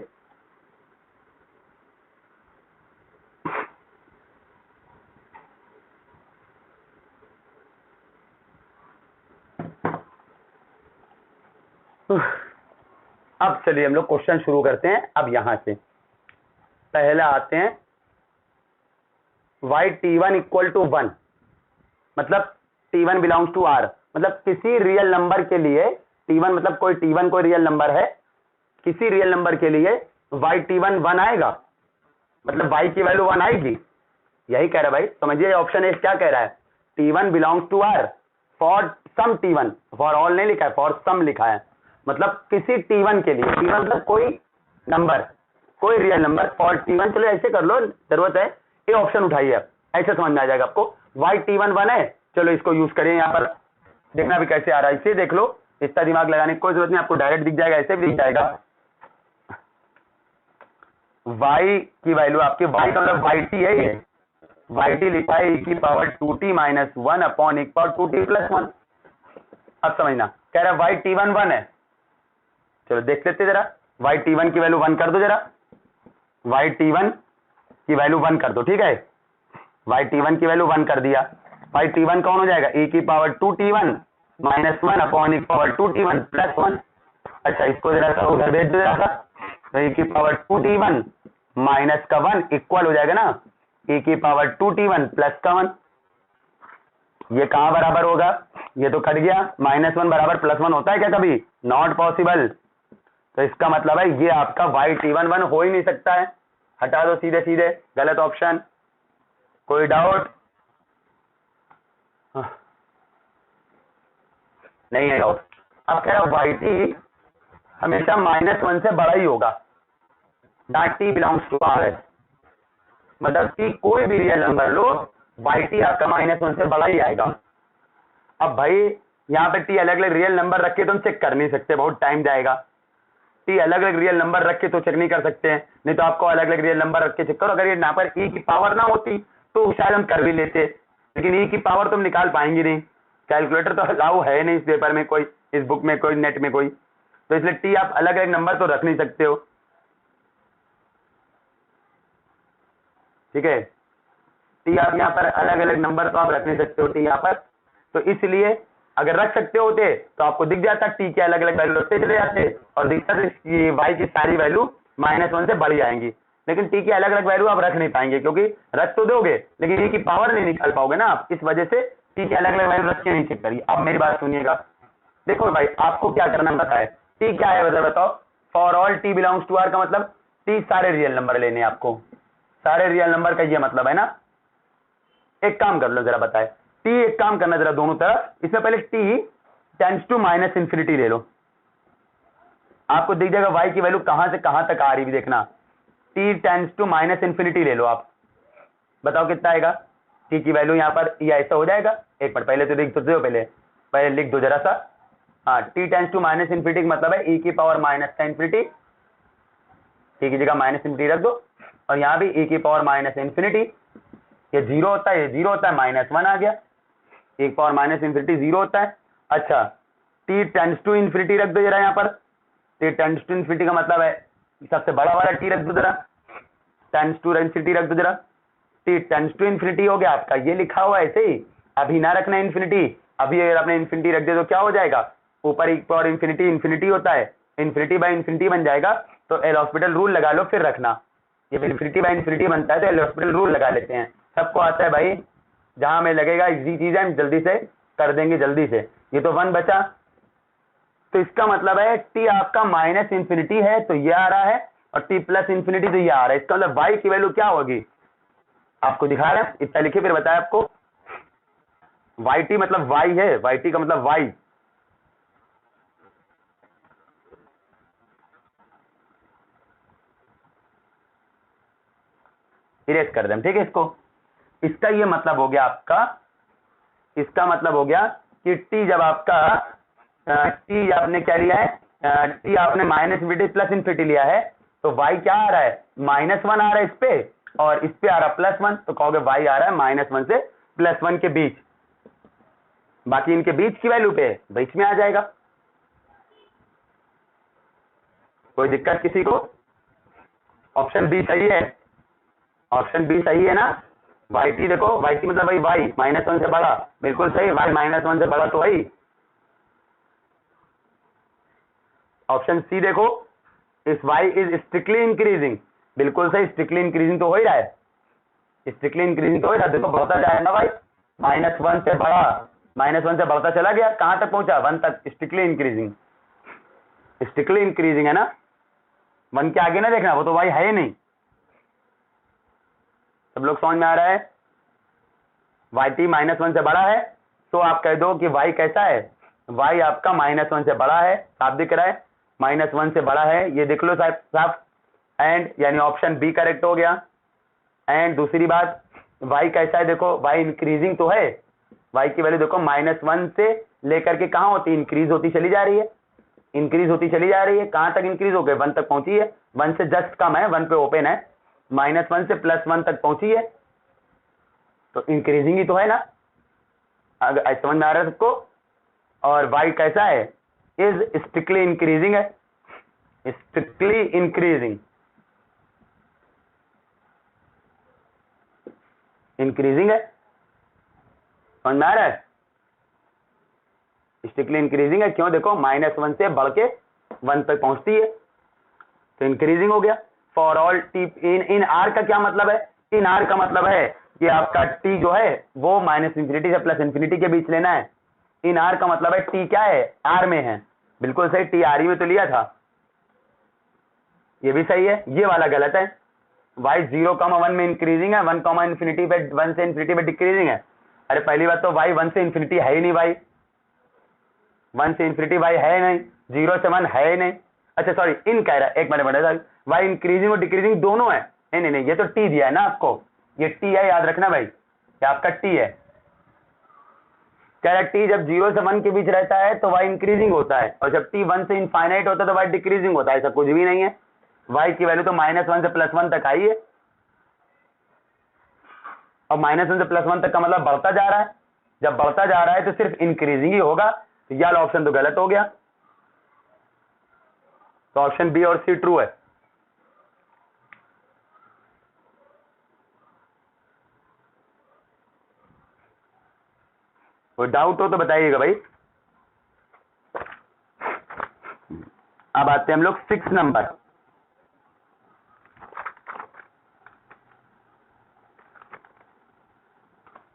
अब चलिए हम लोग क्वेश्चन शुरू करते हैं। अब यहां से पहला आते हैं, y t1 इक्वल टू 1, मतलब t1 बिलोंग्स टू r, मतलब किसी रियल नंबर के लिए t1 मतलब कोई t1 कोई रियल नंबर है, किसी रियल नंबर के लिए y t1 1 आएगा, मतलब y की वैल्यू 1 आएगी, यही कह रहा है भाई, समझिए ऑप्शन ए क्या कह रहा है, t1 belongs to r for some t1, for all नहीं लिखा है, फॉर सम लिखा है, मतलब किसी t1 के लिए, t1 मतलब कोई नंबर, कोई रियल नंबर फॉर t1, चलो ऐसे कर लो, जरूरत है ये ऑप्शन उठाइए, ऐसे समझ में आ जाएगा आपको, y t1 1 है, चलो इसको यूज करिए, यहाँ पर देखना भी कैसे आ रहा है, इसे देख लो, इतना दिमाग लगाने की कोई जरूरत नहीं, आपको डायरेक्ट दिख जाएगा, ऐसे भी दिख जाएगा। y की वैल्यू आपकी y का मतलब yt है, ये yt लिखा है e की power 2t minus 1 upon e की पावर 2t प्लस 1। अब समझना, कह रहा है y t1 1 है, चलो देख लेते जरा, y t1 की वैल्यू 1 कर दो जरा, y t1 की वैल्यू 1 कर दो, ठीक है, y t1 की वैल्यू 1 कर दिया, y t1 कौन हो जाएगा, e की power 2t1 minus 1 upon e की पावर 2t1 प्लस 1। अच्छा इसको जरा सा उधर भेज दो जरा सा, तो e की पावर 2t1 माइनस का 1 इक्वल हो जाएगा ना e की पावर 2t1 प्लस का 1, ये कहां बराबर होगा, ये तो कट गया, माइनस 1 बराबर प्लस 1 होता है क्या कभी, नॉट पॉसिबल, तो इसका मतलब है ये आपका y t1 1 हो ही नहीं सकता है, हटा दो सीधे सीधे, गलत ऑप्शन, कोई डाउट नहीं है डाउट। अब कह रहा y t हमेशा माइनस 1 से बड़ा ही होगा, that t belongs to r है, मतलब कि कोई भी रियल नंबर लो y t आपका माइनस 1 से बड़ा ही आएगा। अब भाई यहाँ पे t अलग अलग रियल नंबर रख के तो हम चेक कर नहीं सकते, बहुत टाइम जाएगा, t अलग अलग रियल नंबर रख के तो चेक नहीं कर सकते हैं, नहीं तो आपको अलग अलग रियल नंबर रख के चेक करो, अगर ये यहाँ पर e की पावर ना होती तो शायद हम कर भी लेते, लेकिन e की पावर तो हम निकाल पाएंगे नहीं, कैलकुलेटर तो अलाउ है नहीं इस पेपर में कोई, इस बुक में कोई, नेट में कोई, तो इसलिए टी आप अलग अलग नंबर तो रख नहीं सकते हो, ठीक है। टी आप यहाँ पर अलग अलग नंबर तो आप रख नहीं सकते हो टी यहाँ पर, तो इसलिए अगर रख सकते होते तो आपको दिख जाता टी के अलग अलग वैल्यू रखते चले जाते और दिखता वाई की सारी वैल्यू -1 से बढ़ जाएंगी, लेकिन टी की अलग अलग वैल्यू आप रख नहीं पाएंगे, क्योंकि रख तो दोगे लेकिन ई की पावर नहीं निकाल पाओगे ना आप, इस वजह से टी की अलग अलग वैल्यू रख के नहीं चेक करिए। अब मेरी बात सुनिएगा, देखो भाई आपको क्या करना पता है, टी क्या है बताओ, for all t belongs to R का मतलब टी सारे रियल नंबर लेने आपको, सारे रियल नंबर का ये मतलब है ना। एक काम कर लो जरा बताए, टी एक काम करना जरा दोनों तरफ, इसमें पहले टी टेंड्स टू -इन्फिनिटी ले लो, आपको दिख जाएगा y की वैल्यू कहां से कहां तक आ रही है, देखना t टेंड्स टू -इन्फिनिटी ले लो आप, बताओ कितना आएगा t की वैल्यू यहाँ पर, ये ऐसा हो जाएगा, एक मिनट पहले तो लिख दो, पहले लिख दो जरा सा, हाँ t टेंड्स टू -इन्फिनिटी मतलब है e की पावर -इन्फिनिटी, t की जगह -इन्फिनिटी रख दो, और यहाँ भी e की पावर -इन्फिनिटी, ये 0 होता है, ये 0 होता है, -1 आ गया, e की पावर -इन्फिनिटी 0 होता है। अच्छा t टेंड्स टू इन्फिनिटी रख दो जरा यहाँ पर, t टेंड्स टू इन्फिनिटी का मतलब है सबसे बड़ा वाला t रख दो जरा, टेंड्स टू इन्फिनिटी रख दो जरा, t टेंड्स टू इन्फिनिटी हो गया आपका, ये लिखा हुआ है ऐसे ही, अभी ना रखना इन्फिनिटी, अभी अगर आपने इन्फिनिटी रख दिया तो क्या हो जाएगा, ऊपर e पावर इन्फिनिटी इन्फिनिटी होता है, इन्फिनिटी बाय इन्फिनिटी बन जाएगा, तो एल हॉस्पिटल रूल लगा लो फिर रखना, ये इन्फिनिटी बाय इन्फिनिटी बनता है तो एल हॉस्पिटल रूल लगा लेते हैं, सबको आता है भाई, जहां हमें लगेगा इजी चीज है हम जल्दी से कर देंगे जल्दी से। ये तो 1 बचा, तो इसका मतलब है t आपका -इन्फिनिटी है तो ये आ रहा है, और t प्लस इन्फिनिटी तो ये आ रहा है, इसका मतलब y की वैल्यू क्या होगी, आपको दिखा रहे हैं, इतना लिखिए फिर बताया आपको, yt मतलब y है, yt का मतलब y, इरेज कर दें, ठीक है इसको, इसका ये मतलब हो गया आपका, इसका मतलब हो गया कि t जब आपका t आपने क्या लिया है, t आपने -इन्फिनिटी प्लस इन्फिनिटी लिया है, तो y क्या आ रहा है, -1 आ रहा है इस पे, और इस पे आ रहा है +1, तो कहोगे y आ रहा है -1 से +1 के बीच, बाकी इनके बीच की वैल्यू पे बीच में आ जाएगा, कोई दिक्कत किसी को, ऑप्शन बी सही है, ऑप्शन बी सही है ना, yt देखो, yt मतलब भाई y -1 से बड़ा, बिल्कुल सही, y -1 से बड़ा तो वही, ऑप्शन सी देखो, इस y इज स्ट्रिक्टली इंक्रीजिंग, बिल्कुल सही, स्ट्रिक्टली इंक्रीजिंग तो हो ही रहा है, स्ट्रिक्टली इंक्रीजिंग तो हो ही रहा है, देखो बढ़ता जाएगा ना भाई, -1 से बड़ा, -1 से बढ़ता चला गया, कहां तक पहुंचा, 1 तक, स्ट्रिक्टली इंक्रीजिंग, स्ट्रिक्टली इंक्रीजिंग है ना, 1 के आगे ना देखना, वो तो भाई है ही नहीं, सब लोग समझ में आ रहा है, yt -1 से बड़ा है, तो आप कह दो कि y कैसा है, y आपका -1 से बड़ा है, साफ दिख रहा है, -1 से बड़ा है, ये देख लो साफ, एंड यानी ऑप्शन बी करेक्ट हो गया। एंड दूसरी बात, y कैसा है देखो, y इंक्रीजिंग तो है, y की वैल्यू देखो -1 से लेकर के कहां होती है, इंक्रीज होती चली जा रही है, इंक्रीज होती चली जा रही है, कहां तक इंक्रीज हो गए, 1 तक पहुंची है, 1 से जस्ट कम है, 1 पे ओपन है, -1 से +1 तक पहुंची है, तो इंक्रीजिंग ही तो है ना, अगर समझ में आ रहा है सबको, और y कैसा है, इज स्ट्रिक्टली इंक्रीजिंग है, स्ट्रिक्टली इंक्रीजिंग, इंक्रीजिंग है, समझ में आ रहा है, स्ट्रिक्टली इंक्रीजिंग है, क्यों देखो -1 से बढ़ के 1 तक पहुंचती है, तो इंक्रीजिंग हो गया। For all T in are का क्या मतलब है, इन आर का मतलब है कि आपका टी जो है वो -इन्फिनिटी से +इन्फिनिटी के बीच लेना है, इन आर का मतलब है टी क्या है, आर में है, बिल्कुल सही, टी आर में तो लिया था, ये भी सही है, ये वाला गलत है, y 0,1 में इंक्रीजिंग है, 1, इन्फिनिटी पे 1 से इन्फिनिटी पे डिक्रीजिंग है, अरे पहली बात तो y 1 से इन्फिनिटी है ही नहीं, भाई 1 से इन्फिनिटी y है नहीं, 0 से 1 है ही नहीं, अच्छा सॉरी इन कह रहा है, एक मिनट y इंक्रीजिंग और डिक्रीजिंग दोनों है, नहीं ये तो t दिया है ना आपको, ये t है, याद रखना भाई, ये आपका t है, कह रहा t जब 0 से 1 के बीच रहता है तो y इंक्रीजिंग होता है, और जब t 1 से इनफाइनाइट होता है तो y डिक्रीजिंग होता है, ऐसा कुछ भी नहीं है, y की वैल्यू तो -1 से +1 तक आई है, और -1 से +1 तक का मतलब बढ़ता जा रहा है, जब बढ़ता जा रहा है तो सिर्फ इंक्रीजिंग ही होगा, तो ये वाला ऑप्शन तो गलत हो गया, तो ऑप्शन बी और सी ट्रू है। कोई डाउट हो तो बताइएगा भाई। अब आते हैं हम लोग 6 नंबर।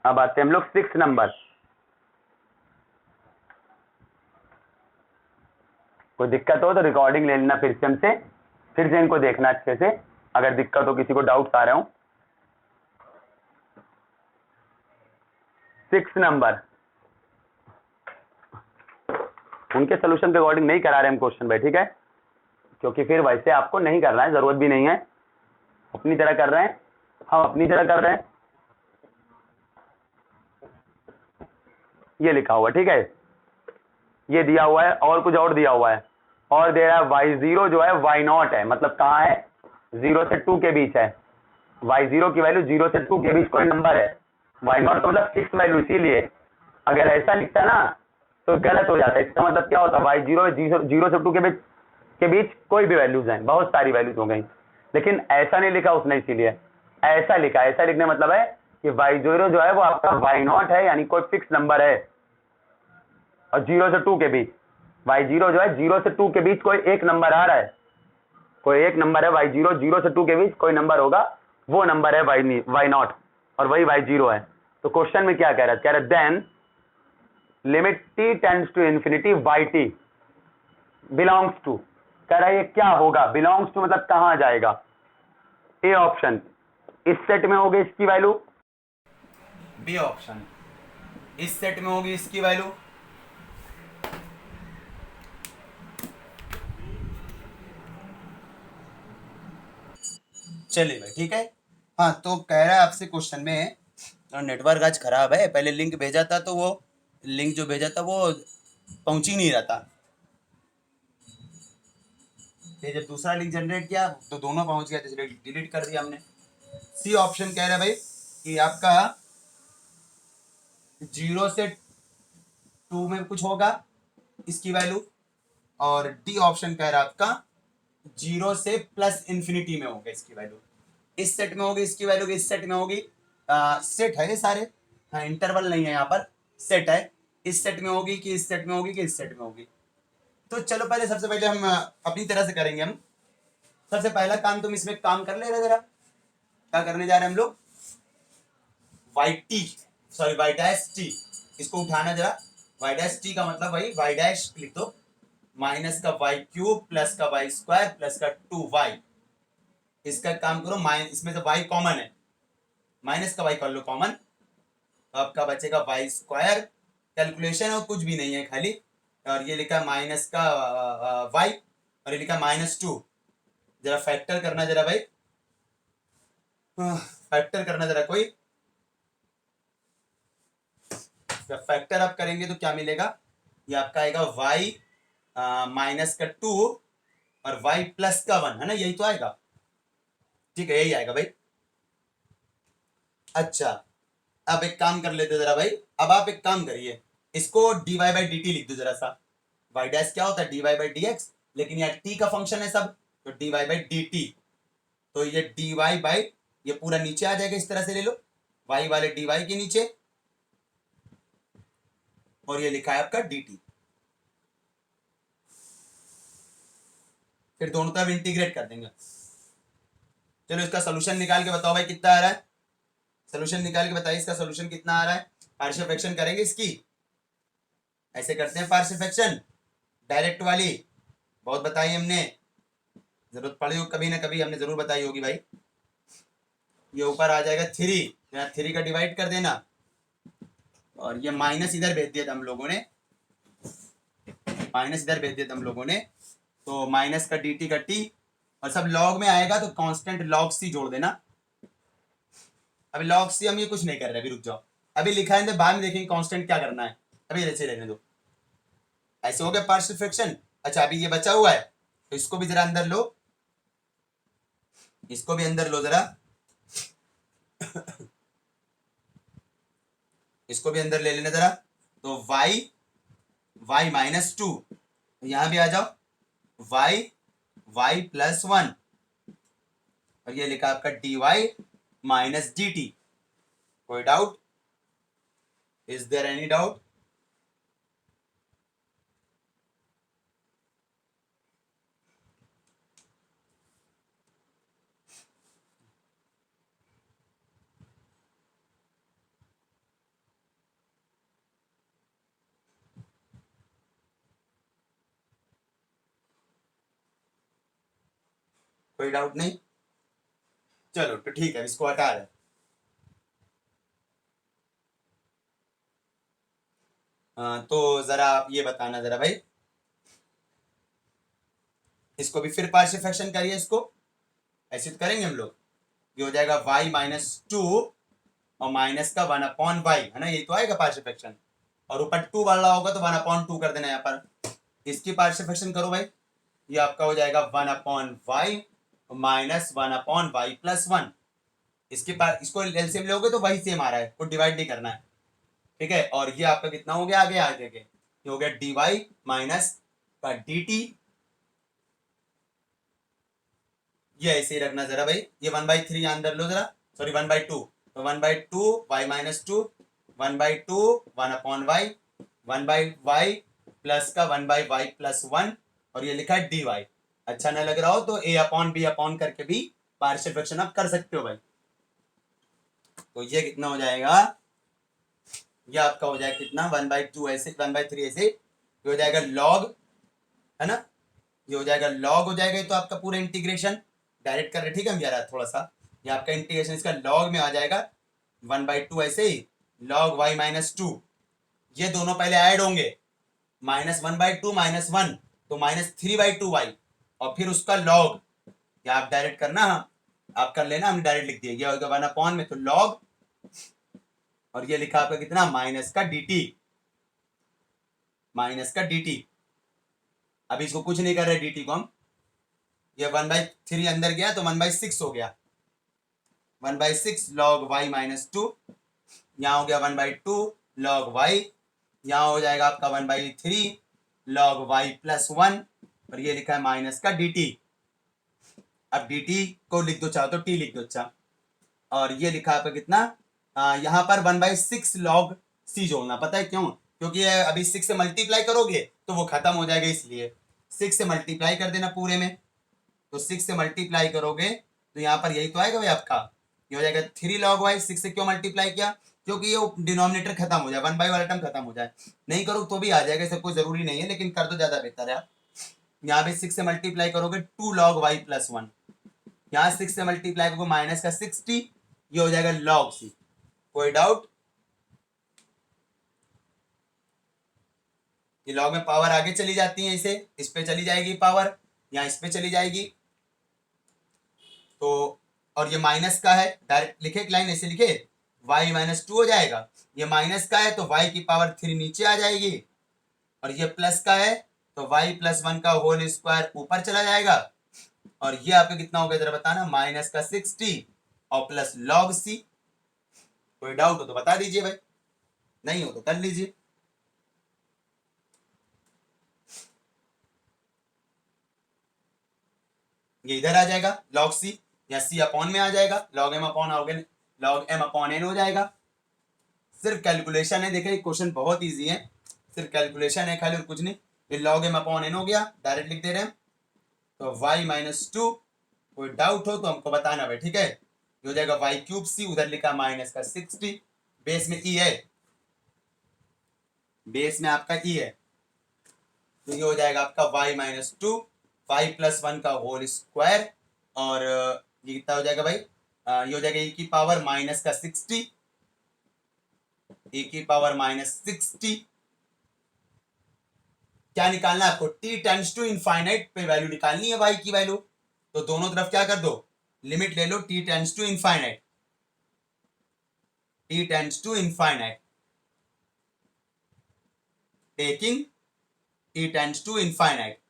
अब आते हैं हम लोग 6 नंबर। कोई दिक्कत हो तो रिकॉर्डिंग ले लेना फिर से हमसे, फिर से इनको देखना अच्छे से, अगर दिक्कत हो, किसी को डाउट्स आ रहे हो। 6 नंबर, उनके सोल्यूशन के अकॉर्डिंग नहीं करा रहे हम क्वेश्चन भाई, ठीक है, क्योंकि फिर वैसे आपको नहीं करना है, जरूरत भी नहीं है, अपनी तरह कर रहे हैं, हम अपनी तरह कर रहे हैं। ये लिखा हुआ, ठीक है, ये दिया हुआ है, और कुछ और दिया हुआ है, और दे रहा है y0 जो है y0 है, मतलब कहाँ है, 0 से 2 के बीच है। y0 की वैल्यू 0 से 2 के बीच कोई नंबर है, y0 तो मतलब फिक्स वैल्यू, इसीलिए अगर ऐसा लिखता ना तो गलत हो जाता है। इसका मतलब क्या होता है, y0 0 से 2 के बीच कोई भी वैल्यूज हैं, बहुत सारी वैल्यूज हो गई, लेकिन ऐसा नहीं लिखा उसने, इसीलिए ऐसा लिखा। ऐसा लिखने का मतलब है कि y0 जो है वो आपका y0 है, यानी कोई फिक्स नंबर है, और 0 से 2 के बीच y0 जो है 0 से 2 के बीच कोई एक नंबर आ रहा है, कोई एक नंबर है y0, 0 से 2 के बीच कोई नंबर होगा, वो नंबर है y0, और वही y0 है। तो क्वेश्चन में क्या कह रहा है, कह रहा है then limit t tends to infinity yt belongs to, कह रहा है ये क्या होगा, बिलोंग्स टू मतलब कहां जाएगा। ए ऑप्शन इस सेट में होगी इसकी वैल्यू, बी ऑप्शन इस सेट में होगी इसकी वैल्यू, चलिए भाई ठीक है। हाँ, तो कह रहा है आपसे क्वेश्चन में, नेटवर्क आज खराब है, पहले लिंक भेजा था तो वो लिंक जो भेजा था वो पहुंच ही नहीं रहा था, ये जब दूसरा लिंक जनरेट किया तो दोनों पहुंच गया, तो डिलीट कर दिया हमने। सी ऑप्शन कह रहा है भाई कि आपका 0 से 2 में कुछ होगा इसकी वैल्यू, और डी ऑप्शन कह रहा है आपका 0 से प्लस इंफिनिटी में होगा इसकी वैल्यू, इस सेट में होगी इसकी वैल्यू, इस सेट में होगी, सेट है ये सारे, हाँ इंटरवल नहीं है यहाँ पर, सेट है, इस सेट में होगी कि इस सेट में होगी कि इस सेट में होगी। तो चलो पहले सबसे पहले हम अपनी तरह से करेंगे। हम सबसे पहला काम, तुम इसमें काम कर ले रहे जरा, क्या करने जा रहे हैं हम लोग, y t, sorry y dash t, इसको उठाना जरा, वाई डैश टी का मतलब वही वाई डैश लिख दो, माइनस का वाई क्यूब प्लस का वाई स्क्वायर प्लस का 2y, इसका काम करो, माइनस इसमें से y कॉमन है, माइनस का y कर लो कॉमन, तो आपका बचेगा वाई स्क्वायर, कैलकुलेशन और कुछ भी नहीं है खाली, और ये लिखा माइनस का y, और ये लिखा -2, जरा फैक्टर करना जरा भाई, फैक्टर करना जरा कोई, जब फैक्टर आप करेंगे तो क्या मिलेगा, ये आपका आएगा y माइनस का 2 और y प्लस का 1, है ना, यही तो आएगा, ठीक है, यही आएगा भाई। अच्छा, अब एक काम कर लेते जरा भाई, अब आप एक काम करिए, इसको dy बाई डी टी लिख दो जरा सा, y डैश क्या होता है dy बाई डी एक्स, लेकिन यार t का फंक्शन है सब, तो dy बाई डी टी, तो ये dy बाई, ये पूरा नीचे आ जाएगा, इस तरह से ले लो, y वाले dy के नीचे, और ये लिखा है आपका dt, फिर दोनों तरफ इंटीग्रेट कर देंगे। चलो इसका सोल्यूशन निकाल के बताओ भाई कितना आ रहा है, सोल्यूशन निकाल के बताइए इसका सोल्यूशन कितना आ रहा है। पार्शियल फ्रैक्शन करेंगे इसकी, ऐसे करते हैं पार्शियल फ्रैक्शन, डायरेक्ट वाली, बहुत बताई हमने, जरूरत पड़ी हो कभी ना कभी हमने जरूर बताई होगी भाई। ये ऊपर आ जाएगा 3, यहाँ 3 का डिवाइड कर देना, और ये माइनस इधर भेज दिया था हम लोगों ने, माइनस इधर भेज दिया था हम लोगों ने, तो माइनस का dt का t, और सब लॉग में आएगा तो कांस्टेंट log c जोड़ देना। अभी log c हम ये कुछ नहीं कर रहे, अभी रुक जाओ, अभी लिखा है तो बाद में देखेंगे कांस्टेंट क्या करना है, अभी ऐसे रहने दो। ऐसे हो गया पार्शियल फ्रैक्शन। अच्छा, अभी ये बचा हुआ है तो इसको भी जरा अंदर लो, इसको भी अंदर लो जरा इसको भी अंदर ले लेना जरा, तो y y माइनस टू, यहां भी आ जाओ y प्लस वन, और ये लिखा आपका dy माइनस डी टी। कोई doubt? Is there any doubt? कोई डाउट नहीं? चलो तो ठीक है, इसको हटा रहे। तो जरा आप ये बताना जरा भाई, इसको भी फिर पार्शियल फ्रैक्शन करिए, इसको ऐसे तो करेंगे हम लोग। ये हो जाएगा y माइनस टू और माइनस का 1/y, है ना, यही तो आएगा पार्शियल फ्रैक्शन। और ऊपर 2 वाला होगा तो 1/2 कर देना यहाँ पर। इसकी पार्शियल फ्रैक्शन करो भाई, ये आपका हो जाएगा 1/y minus 1/y plus one. इसको एलसीएम लोगे तो वही सेम आ रहा है, को डिवाइड नहीं करना है, ठीक है। और ये आपका कितना हो गया आगे के, ये हो गया dy माइनस का dt। ये ऐसे ही रखना जरा भाई, ये 1/3 यहाँ अंदर लो जरा, सॉरी 1/2, तो 1/2 y minus two, 1/2 1/y, 1/y plus का 1/y प्लस वन, और ये लिखा है dy। अच्छा ना लग रहा हो तो a/b करके भी पार्शियल फ्रैक्शन आप कर सकते हो भाई। तो ये कितना हो जाएगा, ये आपका हो जाएगा कितना 1/2 ऐसे 1/3 ऐसे, ये हो जाएगा लॉग, है ना, ये हो जाएगा लॉग हो जाएगा। तो आपका पूरा इंटीग्रेशन डायरेक्ट कर रहे, ठीक है हम यार थोड़ा सा, ये आपका इंटीग्रेशन इसका लॉग में आ जाएगा 1/2 ऐसे ही लॉग y माइनस टू, ये दोनों पहले ऐड होंगे, -1/2 माइनस वन, तो -3/2y, और फिर उसका लॉग, या आप डायरेक्ट करना, आप कर लेना, हमने डायरेक्ट लिख दिया, ये होगा 1/, में तो लॉग, और ये लिखा आपका कितना माइनस का dt, माइनस का dt। अभी इसको कुछ नहीं कर रहे dt को हम, ये 1/3 अंदर गया तो 1/6 हो गया, 1/6 लॉग y माइनस टू, यहाँ हो गया 1/2 लॉग y, यहाँ हो जाएगा आपका 1/3 लॉग y प्लस वन, और ये लिखा है माइनस का dt। अब dt को लिख दो, चाहो तो t लिख दो, अच्छा। और ये लिखा आपका कितना, यहाँ पर 1/6 लॉग c जोड़ना, पता है क्यों? क्योंकि अभी 6 से मल्टीप्लाई करोगे तो वो खत्म हो जाएगा, इसलिए 6 से मल्टीप्लाई कर देना पूरे में। तो 6 से मल्टीप्लाई करोगे तो यहाँ पर यही तो आएगा भाई आपका, ये हो जाएगा 3 लॉग वाई। 6 से क्यों मल्टीप्लाई किया? क्योंकि ये डिनोमिनेटर खत्म हो जाए, 1/y वाला टर्म खत्म हो जाए, नहीं करो तो भी आ जाएगा, सब कोई जरूरी नहीं है, लेकिन कर दो ज्यादा बेहतर है। यहाँ पे 6 से मल्टीप्लाई करोगे 2 लॉग y प्लस वन, यहाँ 6 से मल्टीप्लाई करोगे माइनस का 60, ये हो जाएगा लॉग c। कोई डाउट? ये लॉग में पावर आगे चली जाती है, इसे इस पे चली जाएगी पावर, यहाँ इस पे चली जाएगी, तो और ये माइनस का है, डायरेक्ट लिखे एक लाइन ऐसे लिखे, y माइनस टू हो जाएगा, ये माइनस का है तो y की पावर 3 नीचे आ जाएगी, और ये प्लस का है तो y प्लस वन का होल स्क्वायर ऊपर चला जाएगा, और ये आपका कितना हो गया जरा बताना, माइनस का 60 और प्लस लॉग c। कोई डाउट हो तो बता दीजिए भाई, नहीं हो तो कर लीजिए। ये इधर आ जाएगा लॉग c, या c अपॉन में आ जाएगा, log m upon log m upon n हो जाएगा। सिर्फ कैलकुलेशन है, देखिए क्वेश्चन बहुत इजी है, सिर्फ कैलकुलेशन है खाली और कुछ नहीं। ये लॉग m अपॉन n हो गया, डायरेक्ट लिख दे रहे हैं, तो y माइनस टू, कोई डाउट हो तो हमको बताना भाई, ठीक है। ये हो जाएगा y क्यूब c, उधर लिखा माइनस का 60, बेस में e है, बेस में आपका e है, तो ये हो जाएगा आपका y minus two, y plus one का होल स्क्वायर, और ये कितना हो जाएगा भाई, ये हो जाएगा e की पावर माइनस का 60, e की पावर माइनस 60। क्या निकालना है आपको? t टेंड्स टू इनफाइनाइट पे वैल्यू निकालनी है y की वैल्यू, तो दोनों तरफ क्या कर दो, लिमिट ले लो, t tends to infinite, t tends to infinite, taking t tends to infinite.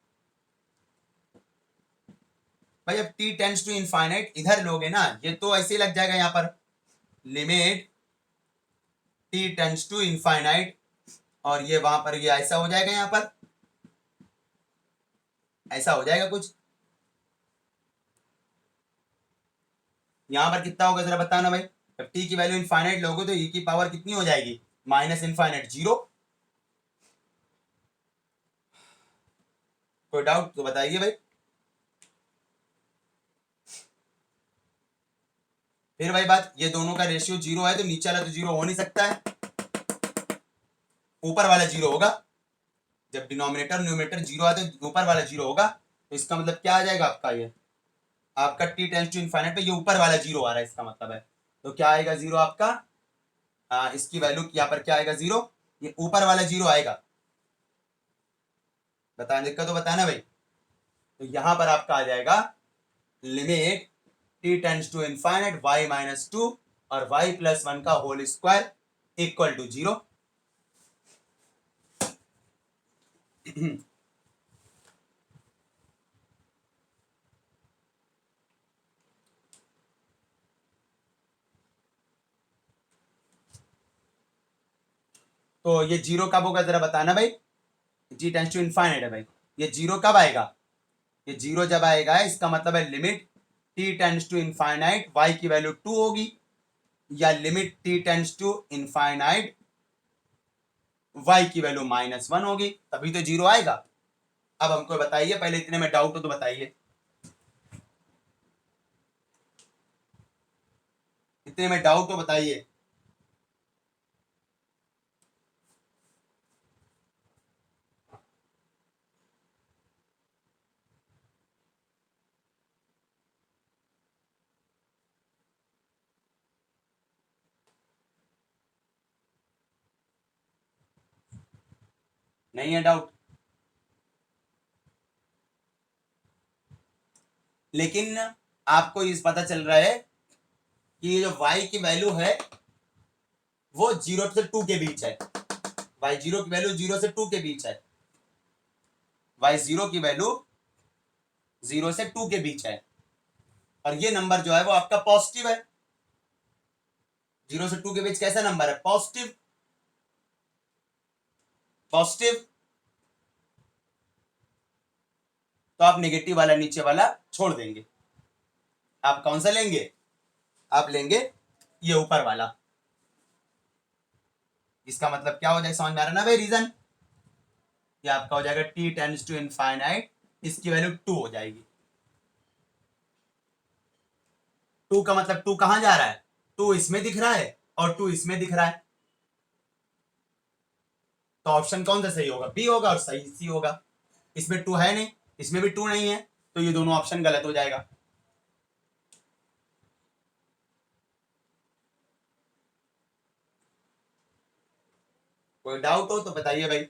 भाई अब t टेंड्स टू इनफाइनाइट इधर लोगे ना, ये तो ऐसे ही लग जाएगा यहाँ पर, limit t tends to infinite, और ये वहां पर ये ऐसा हो जाएगा, यहाँ पर ऐसा हो जाएगा कुछ। यहाँ पर कितना होगा जरा बताना भाई। जब टी की वैल्यू इनफाइनाइट लोगे तो ई की पावर कितनी हो जाएगी, माइनस इनफाइनाइट 0। कोई डाउट तो बताइए भाई। फिर भाई बात, ये दोनों का रेशियो 0 है तो नीचे वाला तो 0 हो नहीं सकता है, ऊपर वाला 0 होगा। जब डिनोमिनेटर न्यूमरेटर 0 है तो ऊपर वाला 0 होगा। तो इसका मतलब क्या आ जाएगा आपका, ये आपका टी टेंस टू इनफाइनाइट पे ये ऊपर वाला 0 आ रहा है, इसका मतलब है। तो क्या आएगा 0 आपका, इसकी वैल्यू यहाँ पर क्या आएगा 0, ये ऊपर वाला 0 आएगा। बताना दिक्कत तो बताना भाई। तो यहां पर आपका आ जाएगा limit t tends to infinite y minus 2 और y प्लस 1 का होल स्क्वायर इक्वल टू 0। तो ये 0 कब होगा जरा बताना भाई। जी टेंस टू इनफाइनाइट है भाई, ये 0 कब आएगा, ये 0 जब आएगा इसका मतलब है limit t tends to infinite y की वैल्यू 2 होगी, या limit t tends to infinite y की वैल्यू -1 होगी, तभी तो 0 आएगा। अब हमको बताइए, पहले इतने में डाउट हो तो बताइए, इतने में डाउट हो बताइए। नहीं है डाउट, लेकिन आपको इस पता चल रहा है कि ये जो y की वैल्यू है वो 0 से 2 के बीच है। y0 की वैल्यू 0 से 2 के बीच है, y0 की वैल्यू 0 से 2 के बीच है, और ये नंबर जो है वो आपका पॉजिटिव है। 0 से 2 के बीच कैसा नंबर है, पॉजिटिव, पॉजिटिव। तो आप नेगेटिव वाला नीचे वाला छोड़ देंगे, आप कौन सा लेंगे, आप लेंगे ये ऊपर वाला। इसका मतलब क्या हो जाएगा, समझ में आ रहा ना भाई रीजन। ये आपका हो जाएगा टी टेंड्स टू इनफाइनाइट, इसकी वैल्यू 2 हो जाएगी। 2 का मतलब 2 कहां जा रहा है, 2 इसमें दिख रहा है और 2 इसमें दिख रहा है, तो ऑप्शन कौन सा सही होगा, बी होगा, और सही सी होगा। इसमें 2 है नहीं, इसमें भी 2 नहीं है, तो ये दोनों ऑप्शन गलत हो जाएगा। कोई डाउट हो तो बताइए भाई।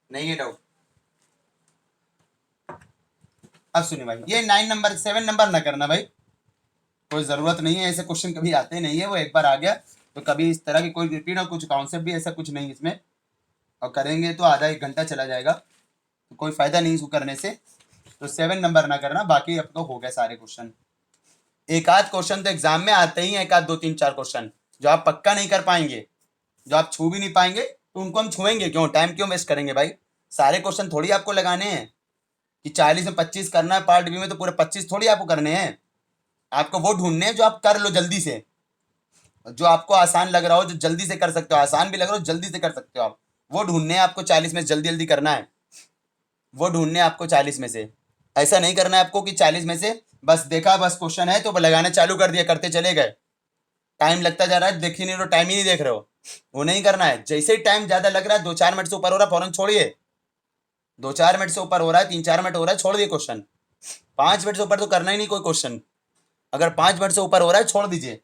नहीं है डाउट। अब सुनिए भाई, ये 9 नंबर 7 नंबर ना करना भाई, कोई जरूरत नहीं है, ऐसे क्वेश्चन कभी आते नहीं है, वो एक बार आ गया तो कभी इस तरह की कोई रिपीट और कुछ कॉन्सेप्ट भी ऐसा कुछ नहीं इसमें, और करेंगे तो आधा 1 घंटा चला जाएगा, तो कोई फायदा नहीं इसको करने से। तो 7 नंबर ना करना, बाकी अब तो हो गए सारे क्वेश्चन। एक आध क्वेश्चन तो एग्जाम में आते ही हैं, एक आध 2 3 4 क्वेश्चन जो आप पक्का नहीं कर पाएंगे, जो आप छू भी नहीं पाएंगे, तो उनको हम छुएंगे क्यों, टाइम क्यों वेस्ट करेंगे भाई। सारे क्वेश्चन थोड़ी आपको लगाने हैं कि 40 में 25 करना है पार्ट बी में, तो पूरे 25 थोड़ी आपको करने हैं। आपको वो ढूंढने हैं जो आप कर लो जल्दी से, जो आपको आसान लग रहा हो, जो जल्दी से कर सकते हो, आसान भी लग रहा हो जल्दी से कर सकते हो आप, वो ढूंढने हैं आपको 40 में, जल्दी जल्दी करना है, वो ढूंढने हैं आपको 40 में से। ऐसा नहीं करना है आपको कि 40 में से बस देखा, बस क्वेश्चन है तो लगाना चालू कर दिया, करते चले गए, टाइम लगता जा रहा है, देख ही नहीं रहे हो, टाइम ही नहीं देख रहे हो, वो नहीं करना है। जैसे ही टाइम ज्यादा लग रहा है, 2 4 मिनट से ऊपर हो रहा है, फौरन छोड़िए। 2 4 मिनट से ऊपर हो रहा है, 3 4 मिनट हो रहा है, छोड़ दिए क्वेश्चन। 5 मिनट से ऊपर तो करना ही नहीं कोई क्वेश्चन, अगर 5 मिनट से ऊपर हो रहा है छोड़ दीजिए,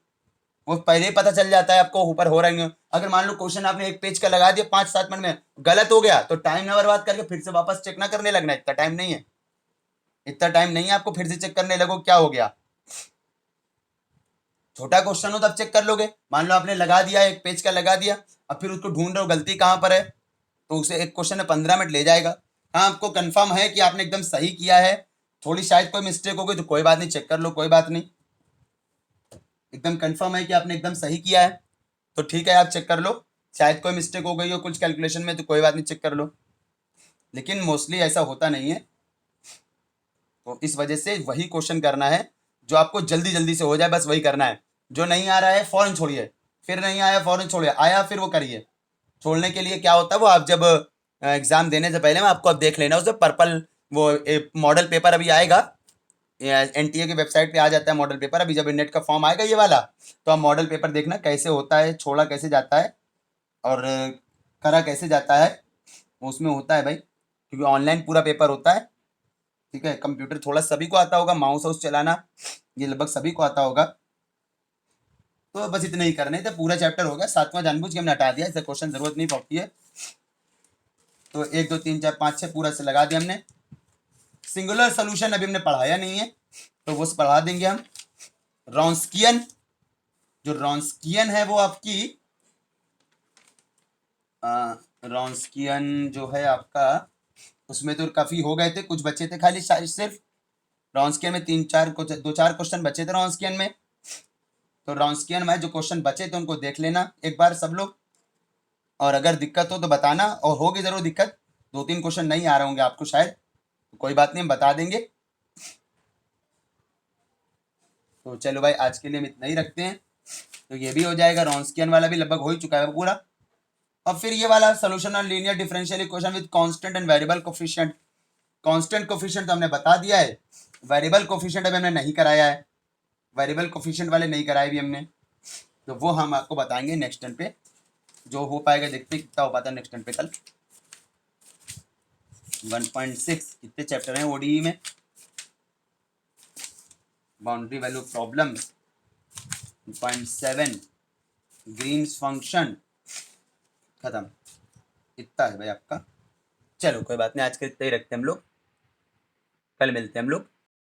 वो पहले ही पता चल जाता है आपको ऊपर हो रहा है। अगर मान लो क्वेश्चन आपने 1 पेज का लगा दिया 5 7 मिनट में, गलत हो गया तो टाइम ना बर्बाद करके फिर से वापस चेक ना करने लगना, इतना टाइम नहीं है, इतना टाइम नहीं है आपको फिर से चेक करने लगो क्या हो गया, छोटा क्वेश्चन हो तब चेक कर लोगे, मान लो आपने लगा दिया, एक पेज का लगा दिया, अब फिर उसको ढूंढ रहे हो गलती कहाँ पर है, तो उसे एक क्वेश्चन में 15 मिनट ले जाएगा। हाँ, आपको कंफर्म है कि आपने एकदम सही किया है, थोड़ी शायद कोई मिस्टेक हो गई तो कोई बात नहीं, चेक कर लो, कोई बात नहीं। एकदम कंफर्म है कि आपने एकदम सही किया है तो ठीक है, आप चेक कर लो। शायद कोई मिस्टेक हो गई हो कुछ कैलकुलेशन में तो कोई बात नहीं, चेक कर लो। लेकिन मोस्टली ऐसा होता नहीं है, तो इस वजह से वही क्वेश्चन करना है जो आपको जल्दी जल्दी से हो जाए, बस वही करना है। जो नहीं आ रहा है फौरन छोड़िए, फिर नहीं आया फौरन छोड़िए, आया फिर वो करिए। छोड़ने के लिए क्या होता है, वो आप जब एग्जाम देने से पहले में आपको अब देख लेना उसे पर्पल, वो मॉडल पेपर अभी आएगा, एनटीए की वेबसाइट पे आ जाता है मॉडल पेपर। अभी जब नेट का फॉर्म आएगा ये वाला, तो आप मॉडल पेपर देखना कैसे होता है, छोड़ा कैसे जाता है और करा कैसे जाता है, उसमें होता है भाई, क्योंकि ऑनलाइन पूरा पेपर होता है। ठीक है, कंप्यूटर थोड़ा सभी को आता होगा, माउस हाउस चलाना ये लगभग सभी को आता होगा। तो बस इतना ही करने थे, पूरा चैप्टर हो गया। 7वां जानबूझ के हमने हटा दिया, इससे क्वेश्चन जरूरत नहीं पड़ती है। तो 1 2 3 4 5 6 पूरा से लगा दिया हमने। सिंगुलर सोल्यूशन अभी हमने पढ़ाया नहीं है तो वो पढ़ा देंगे हम। रॉन्स्कियन, जो रॉन्स्कियन है वो आपकी रॉन्स्कियन जो है आपका, उसमें तो काफी हो गए थे, कुछ बचे थे खाली सिर्फ रॉन्स्कियन में 2 4 क्वेश्चन बचे थे रॉन्स्कियन में। तो रॉन्स्कियन में जो क्वेश्चन बचे थे उनको देख लेना एक बार सब लोग, और अगर दिक्कत हो तो बताना, और होगी जरूर दिक्कत, 2 3 क्वेश्चन नहीं आ रहे होंगे आपको शायद, तो कोई बात नहीं, हम बता देंगे। तो चलो भाई, आज के लिए हम इतना ही रखते हैं। तो ये भी हो जाएगा, रॉन्स्कियन वाला भी लगभग हो ही चुका है पूरा। और फिर ये वाला solution of linear differential equation with constant and variable coefficient. Constant coefficient तो हमने बता दिया है, वेरिएबल कोफिशिएंट अभी हमने नहीं कराया है, वेरिएबल कोफिशिएंट वाले नहीं कराए भी हमने, तो वो हम आपको बताएंगे नेक्स्ट टर्न पे, जो हो पाएगा। देखते हैं कितना हो पाता है नेक्स्ट टर्न पे कल। 1.6 कितने चैप्टर हैं ओडीई में, boundary value problem 1.7, Green's function, खत्म। इतना है भाई आपका। चलो कोई बात नहीं, आज के इतना ही रखते हैं हम लोग, कल मिलते हैं हम लोग।